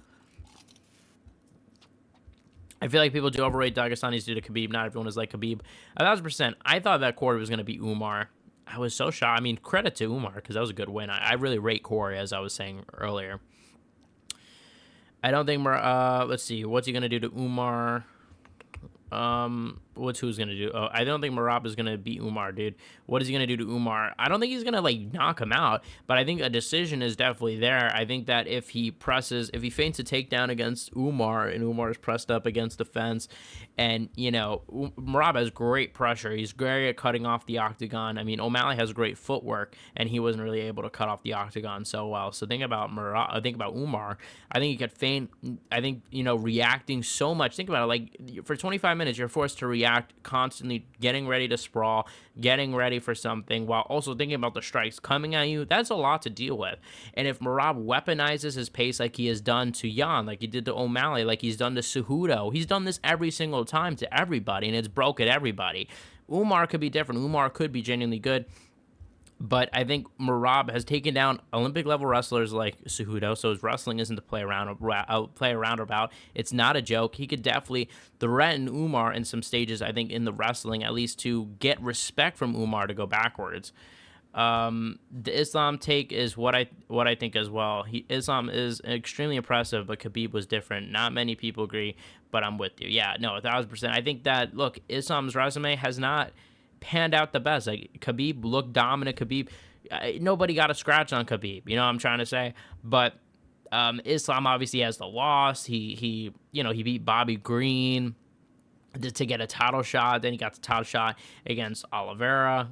I feel like people do overrate Dagestanis due to Khabib. Not everyone is like Khabib. 1,000%. I thought that Corey was going to beat Umar. I was so shocked. I mean, credit to Umar because that was a good win. I really rate Corey, as I was saying earlier. I don't think let's see. What's he going to do to Umar? Who's gonna do? Oh, I don't think Merab is gonna beat Umar, dude. What is he gonna do to Umar? I don't think he's gonna like knock him out, but I think a decision is definitely there. I think that if he feints a takedown against Umar and Umar is pressed up against the fence, and Merab has great pressure. He's great at cutting off the octagon. I mean, O'Malley has great footwork, and he wasn't really able to cut off the octagon so well. So think about Umar. I think he could feint. I think reacting so much. Think about it. Like for 25 minutes, you're forced to react constantly, getting ready to sprawl, getting ready for something, while also thinking about the strikes coming at you. That's a lot to deal with. And if Merab weaponizes his pace like he has done to Jan, like he did to O'Malley, like he's done to Cejudo, he's done this every single time to everybody, and it's broken everybody. Umar could be different. Umar could be genuinely good. But I think Merab has taken down Olympic-level wrestlers like Cejudo, so his wrestling isn't to play around about. It's not a joke. He could definitely threaten Umar in some stages, I think, in the wrestling, at least to get respect from Umar to go backwards. The Islam take is what I think as well. Islam is extremely impressive, but Khabib was different. Not many people agree, but I'm with you. Yeah, no, 1,000%. I think that, look, Islam's resume has not panned out the best. Like Khabib looked dominant. Khabib, nobody got a scratch on Khabib. You know what I'm trying to say? But Islam obviously has the loss. He beat Bobby Green to get a title shot. Then he got the title shot against Oliveira.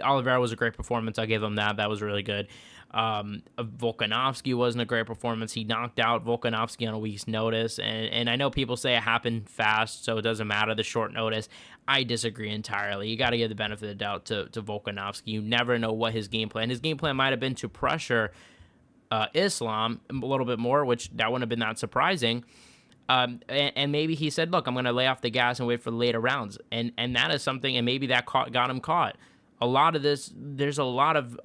Oliveira was a great performance. I'll give him that. That was really good. Volkanovski wasn't a great performance. He knocked out Volkanovski on a week's notice, and I know people say it happened fast, so it doesn't matter the short notice. I disagree entirely. You got to give the benefit of the doubt to Volkanovski. You never know what his game plan. His game plan might have been to pressure Islam a little bit more, which that wouldn't have been that surprising. And maybe he said, look, I'm going to lay off the gas and wait for the later rounds. And that is something, and maybe that got him caught. A lot of this, there's a lot of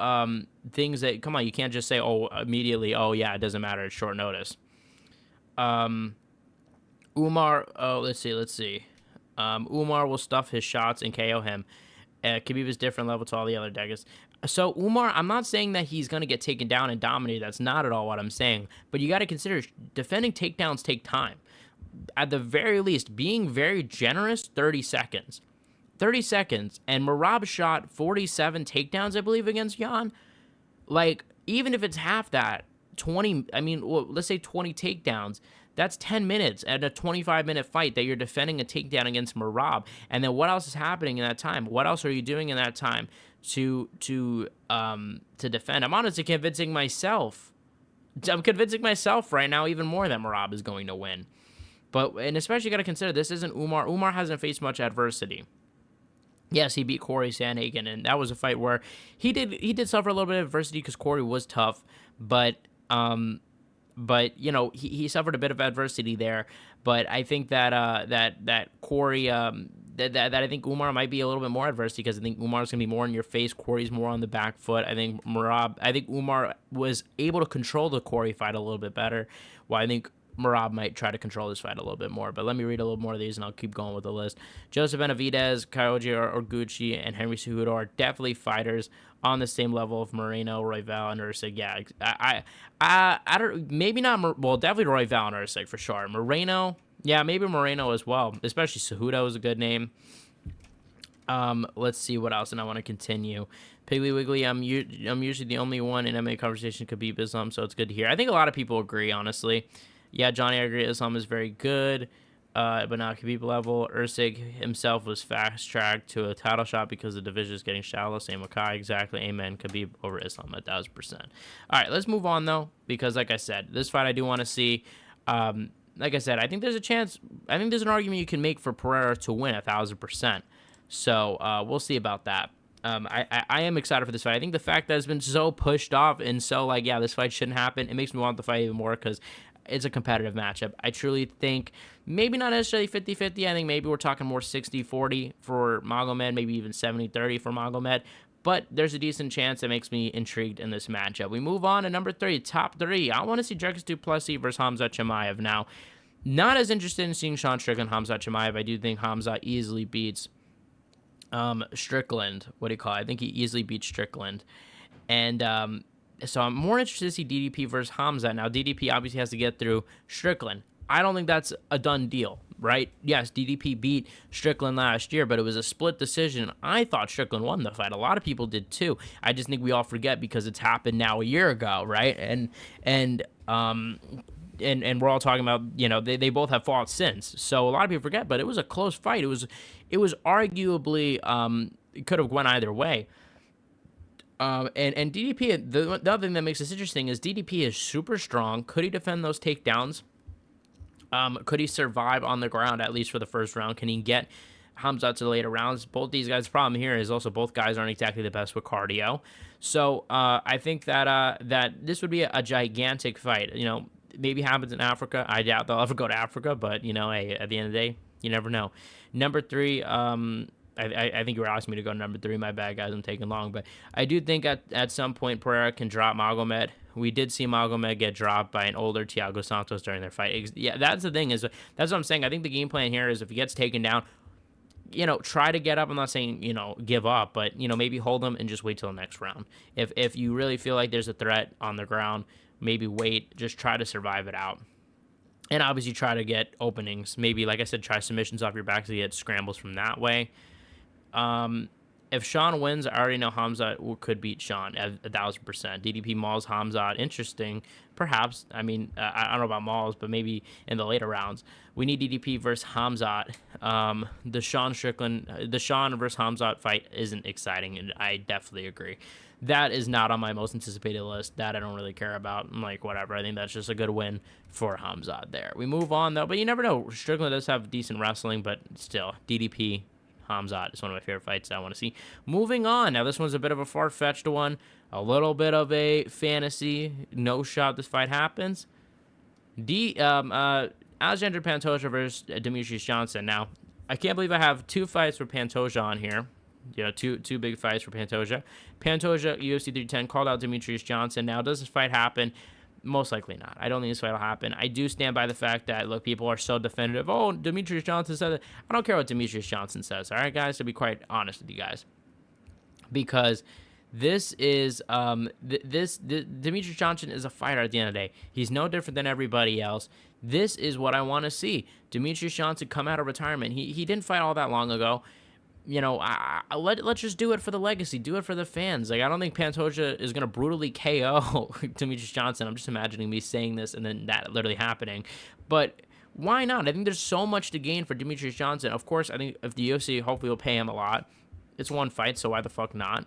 things that, come on, you can't just say, immediately, yeah, it doesn't matter, it's short notice. Umar, let's see. Umar will stuff his shots and KO him. Khabib is different level to all the other Degas. So Umar, I'm not saying that he's going to get taken down and dominated. That's not at all what I'm saying. But you got to consider defending takedowns take time. At the very least, being very generous, 30 seconds. 30 seconds. And Merab shot 47 takedowns, I believe, against Jan. Like, even if it's half that, 20, I mean, well, let's say 20 takedowns. That's 10 minutes at a 25-minute fight that you're defending a takedown against Merab. And then what else is happening in that time? What else are you doing in that time to defend? I'm honestly convincing myself. I'm convincing myself right now even more that Merab is going to win. And especially got to consider this isn't Umar. Umar hasn't faced much adversity. Yes, he beat Corey Sandhagen, and that was a fight where he did suffer a little bit of adversity because Corey was tough, but you know, he suffered a bit of adversity there. But I think that Corey that I think Umar might be a little bit more adversity because I think Umar's gonna be more in your face. Corey's more on the back foot. I think Umar was able to control the Corey fight a little bit better. While I think Merab might try to control this fight a little bit more. But let me read a little more of these, and I'll keep going with the list. Joseph Benavidez, Kyoji Orguchi, and Henry Cejudo are definitely fighters on the same level of Moreno, Royval, and Usyk. Yeah, I don't, maybe not, well, definitely Royval and Usyk for sure. Moreno, yeah, maybe Moreno as well, especially Cejudo is a good name. Let's see what else, and I want to continue. Piggly Wiggly, I'm usually the only one in MMA conversation could beat Islam, so it's good to hear. I think a lot of people agree, honestly. Yeah, Johnny, I agree. Islam is very good, but not Khabib level. Usyk himself was fast-tracked to a title shot because the division is getting shallow. Same with Kai. Exactly. Amen. Khabib over Islam 1,000%. All right, let's move on, though, because like I said, this fight I do want to see. Like I said, I think there's a chance. I think there's an argument you can make for Pereira to win 1,000%. So we'll see about that. I am excited for this fight. I think the fact that it's been so pushed off and so, like, yeah, this fight shouldn't happen, it makes me want the fight even more because it's a competitive matchup. I truly think maybe not necessarily 50-50. I think maybe we're talking more 60-40 for Magomed, maybe even 70-30 for Magomed. But there's a decent chance that makes me intrigued in this matchup. We move on to number 3, top 3. I want to see Dricus du Plessis versus Khamzat Chimaev. Now, not as interested in seeing Sean Strickland, Khamzat Chimaev. I do think Khamzat easily beats Strickland. What do you call it? I think he easily beats Strickland. And so I'm more interested to see DDP versus Khamzat. Now, DDP obviously has to get through Strickland. I don't think that's a done deal, right? Yes, DDP beat Strickland last year, but it was a split decision. I thought Strickland won the fight. A lot of people did too. I just think we all forget because it's happened now a year ago, right? And we're all talking about, you know, they both have fought since. So a lot of people forget, but it was a close fight. It was arguably it could have went either way. And DDP, the other thing that makes this interesting is DDP is super strong. Could he defend those takedowns? Could he survive on the ground, at least for the first round? Can he get Khamzat to the later rounds? Both these guys' problem here is also both guys aren't exactly the best with cardio. So I think that this would be a gigantic fight. You know, maybe happens in Africa. I doubt they'll ever go to Africa, but, you know, hey, at the end of the day, you never know. Number 3, I think you were asking me to go to number 3. My bad, guys. I'm taking long. But I do think at some point Pereira can drop Magomed. We did see Magomed get dropped by an older Thiago Santos during their fight. Yeah, that's the thing. That's what I'm saying. I think the game plan here is if he gets taken down, you know, try to get up. I'm not saying, you know, give up, but, you know, maybe hold him and just wait till the next round. If you really feel like there's a threat on the ground, maybe wait. Just try to survive it out. And obviously try to get openings. Maybe, like I said, try submissions off your back so you get scrambles from that way. If Sean wins, I already know Khamzat could beat Sean at 1,000%. DDP mauls Khamzat. Interesting. Perhaps. I mean, I don't know about mauls, but maybe in the later rounds. We need DDP versus Khamzat. The Sean versus Khamzat fight isn't exciting, and I definitely agree. That is not on my most anticipated list. That I don't really care about. I'm like, whatever. I think that's just a good win for Khamzat there. We move on, though, but you never know. Strickland does have decent wrestling, but still, DDP Khamzat is one of my favorite fights I want to see. Moving on. Now, this one's a bit of a far-fetched one. A little bit of a fantasy. No shot this fight happens. Alexander Pantoja versus Demetrius Johnson. Now, I can't believe I have 2 fights for Pantoja on here. You know, two big fights for Pantoja. Pantoja, UFC 310, called out Demetrius Johnson. Now, does this fight happen? Most likely not. I don't think this fight will happen. I do stand by the fact that, look, people are so definitive. Oh, Demetrius Johnson said that. I don't care what Demetrius Johnson says, all right, guys? To be quite honest with you guys. Because Demetrius Johnson is a fighter at the end of the day. He's no different than everybody else. This is what I want to see. Demetrius Johnson come out of retirement. He didn't fight all that long ago. Let's just do it for the legacy. Do it for the fans. Like, I don't think Pantoja is going to brutally KO Demetrius Johnson. I'm just imagining me saying this and then that literally happening. But why not? I think there's so much to gain for Demetrius Johnson. Of course, I think if the UFC hopefully will pay him a lot. It's one fight, so why the fuck not?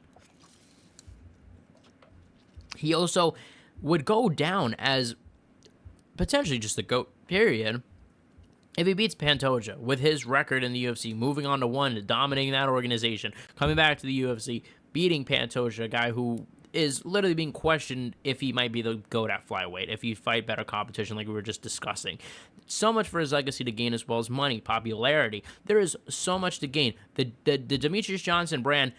He also would go down as potentially just the GOAT, period, if he beats Pantoja with his record in the UFC, moving on to one, dominating that organization, coming back to the UFC, beating Pantoja, a guy who is literally being questioned if he might be the GOAT at flyweight, if he fight better competition like we were just discussing. So much for his legacy to gain, as well as money, popularity. There is so much to gain. The Demetrius Johnson brand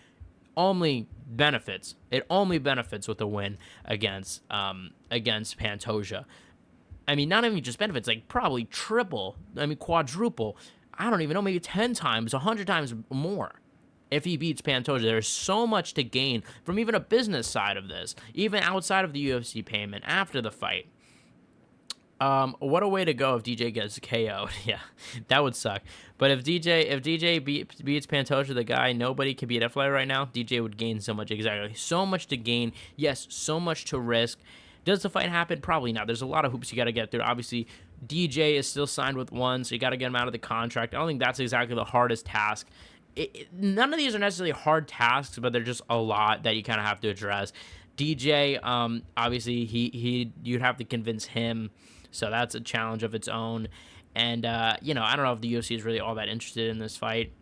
only benefits. It only benefits with a win against Pantoja. I mean, not even just benefits, like probably triple, quadruple. I don't even know, maybe 10 times, 100 times more if he beats Pantoja. There's so much to gain from even a business side of this, even outside of the UFC payment after the fight. What a way to go if DJ gets KO'd. Yeah, that would suck. But if DJ beats Pantoja, the guy nobody can beat at flyweight right now, DJ would gain so much. Exactly. So much to gain. Yes, so much to risk. Does the fight happen? Probably not. There's a lot of hoops you got to get through. Obviously, DJ is still signed with one, so you got to get him out of the contract. I don't think that's exactly the hardest task. None of these are necessarily hard tasks, but they're just a lot that you kind of have to address. DJ, obviously, you'd have to convince him, so that's a challenge of its own. And, I don't know if the UFC is really all that interested in this fight,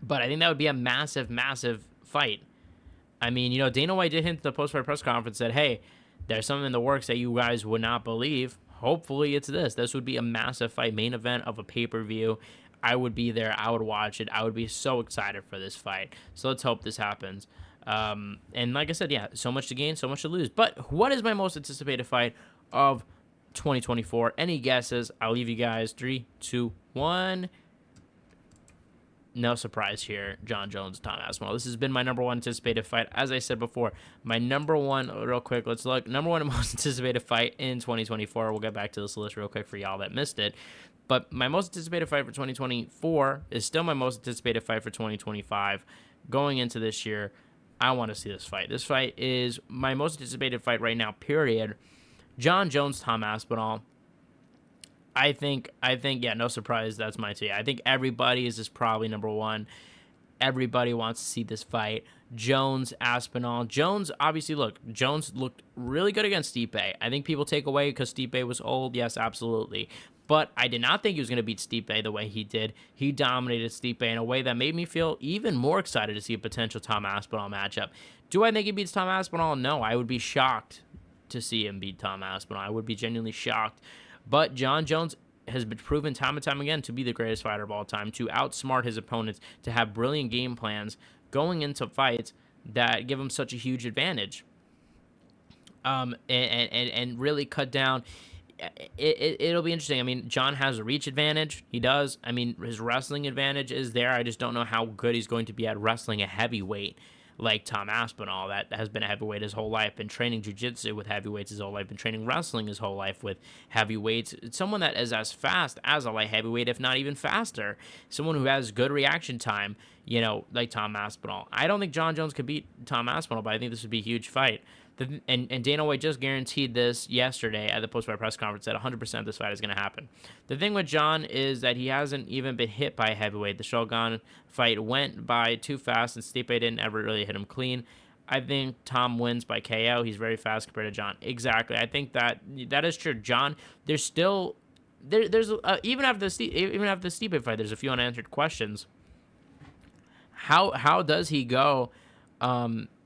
but I think that would be a massive, massive fight. I mean, Dana White did hint at the post-fight press conference, said, hey, there's something in the works that you guys would not believe. Hopefully it's this. This would be a massive fight, main event of a pay-per-view. I would be there. I would watch it. I would be so excited for this fight. So let's hope this happens. And like I said, yeah, so much to gain, so much to lose. But what is my most anticipated fight of 2024? Any guesses? I'll leave you guys 3, 2, 1. No surprise here, Jon Jones, Tom Aspinall. This has been my number one anticipated fight. As I said before, my number one, real quick, let's look. Number one most anticipated fight in 2024. We'll get back to this list real quick for y'all that missed it. But my most anticipated fight for 2024 is still my most anticipated fight for 2025. Going into this year, I want to see this fight. This fight is my most anticipated fight right now, period. Jon Jones, Tom Aspinall. I think, yeah, no surprise, that's my two. I think everybody is just probably number one. Everybody wants to see this fight. Jones, Aspinall. Jones, obviously, Jones looked really good against Stipe. I think people take away because Stipe was old. Yes, absolutely. But I did not think he was going to beat Stipe the way he did. He dominated Stipe in a way that made me feel even more excited to see a potential Tom Aspinall matchup. Do I think he beats Tom Aspinall? No, I would be shocked to see him beat Tom Aspinall. I would be genuinely shocked. But Jon Jones has been proven time and time again to be the greatest fighter of all time, to outsmart his opponents, to have brilliant game plans going into fights that give him such a huge advantage, and really cut down. It'll be interesting. I mean, Jon has a reach advantage. He does. I mean, his wrestling advantage is there. I just don't know how good he's going to be at wrestling a heavyweight like Tom Aspinall, that has been a heavyweight his whole life, been training jiu-jitsu with heavyweights his whole life, been training wrestling his whole life with heavyweights. It's someone that is as fast as a light heavyweight, if not even faster. Someone who has good reaction time, like Tom Aspinall. I don't think Jon Jones could beat Tom Aspinall, but I think this would be a huge fight. And Dana White just guaranteed this yesterday at the post-fight press conference that 100% this fight is going to happen. The thing with Jon is that he hasn't even been hit by a heavyweight. The Shogun fight went by too fast, and Stipe didn't ever really hit him clean. I think Tom wins by KO. He's very fast compared to Jon. Exactly. I think that is true. Jon, there's still there's even after the Stipe fight, there's a few unanswered questions. How does he go?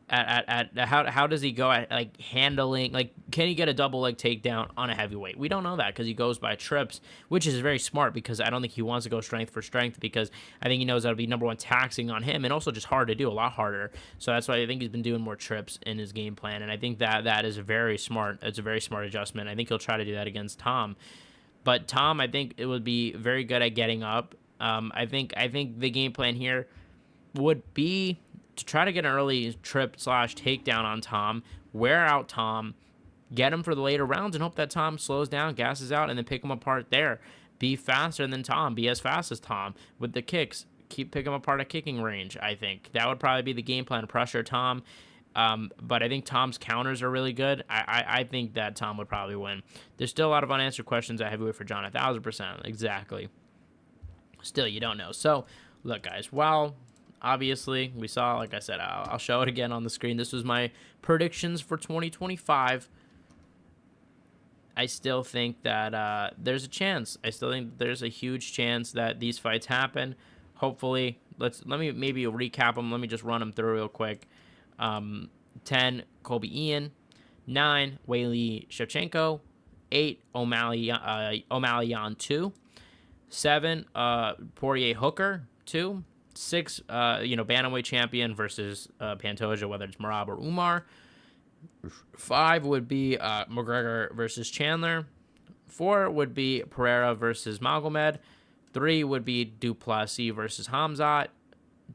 How does he go at handling, can he get a double leg takedown on a heavyweight? We don't know that because he goes by trips, which is very smart because I don't think he wants to go strength for strength because I think he knows that'll be number one taxing on him and also just hard to do, a lot harder. So that's why I think he's been doing more trips in his game plan, and I think that is very smart. It's a very smart adjustment. I think he'll try to do that against Tom, but Tom, I think it would be very good at getting up. I think the game plan here would be to try to get an early trip / takedown on Tom, wear out Tom, get him for the later rounds, and hope that Tom slows down, gasses out, and then pick him apart there. Be faster than Tom. Be as fast as Tom with the kicks. Keep picking him apart at kicking range, I think. That would probably be the game plan. Pressure Tom. But I think Tom's counters are really good. I think that Tom would probably win. There's still a lot of unanswered questions at heavyweight for John. 1,000%. Exactly. Still, you don't know. So, look, guys. Well, obviously, we saw, like I said, I'll show it again on the screen. This was my predictions for 2025. I still think that there's a chance. I still think there's a huge chance that these fights happen. Hopefully, let me maybe recap them. Let me just run them through real quick. 10, Colby Ian. 9, Weili Shevchenko. 8, O'Malley on 2. 7, Poirier Hooker 2. 6, bantamweight champion versus Pantoja, whether it's Merab or Umar. 5 would be McGregor versus Chandler. 4 would be Pereira versus Magomed. 3 would be Duplessis versus Hamzat.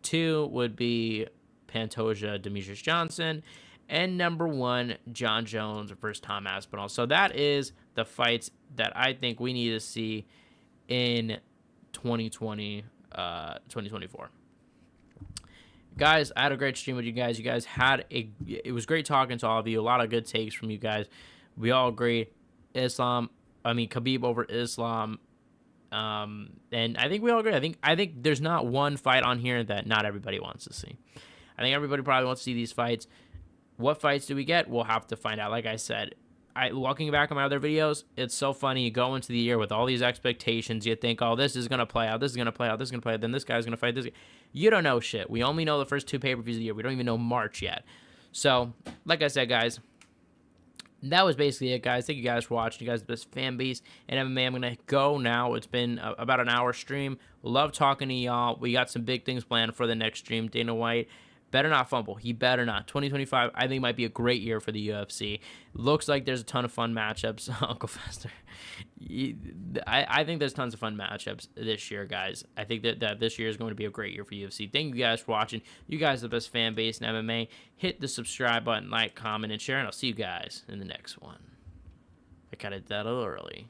2 would be Pantoja Demetrius Johnson. And number 1, John Jones versus Tom Aspinall. So that is the fights that I think we need to see in 2024. Guys, I had a great stream with you guys. You guys it was great talking to all of you. A lot of good takes from you guys. We all agree. Khabib over Islam. And I think we all agree. I think there's not one fight on here that not everybody wants to see. I think everybody probably wants to see these fights. What fights do we get? We'll have to find out. Like I said, looking back on my other videos, it's so funny. You go into the year with all these expectations. You think, oh, this is going to play out. This is going to play out. This is going to play out. Then this guy's going to fight this guy. You don't know shit. We only know the first 2 pay-per-views of the year. We don't even know March yet. So, like I said, guys, that was basically it, guys. Thank you guys for watching. You guys are the best fan base in MMA. I'm going to go now. It's been about an hour stream. Love talking to y'all. We got some big things planned for the next stream. Dana White better not fumble. He better not. 2025, I think, might be a great year for the UFC. Looks like there's a ton of fun matchups. Uncle Fester. I think there's tons of fun matchups this year, guys. I think that this year is going to be a great year for UFC. Thank you guys for watching. You guys are the best fan base in MMA. Hit the subscribe button, like, comment, and share, and I'll see you guys in the next one. I kind of did that a little early.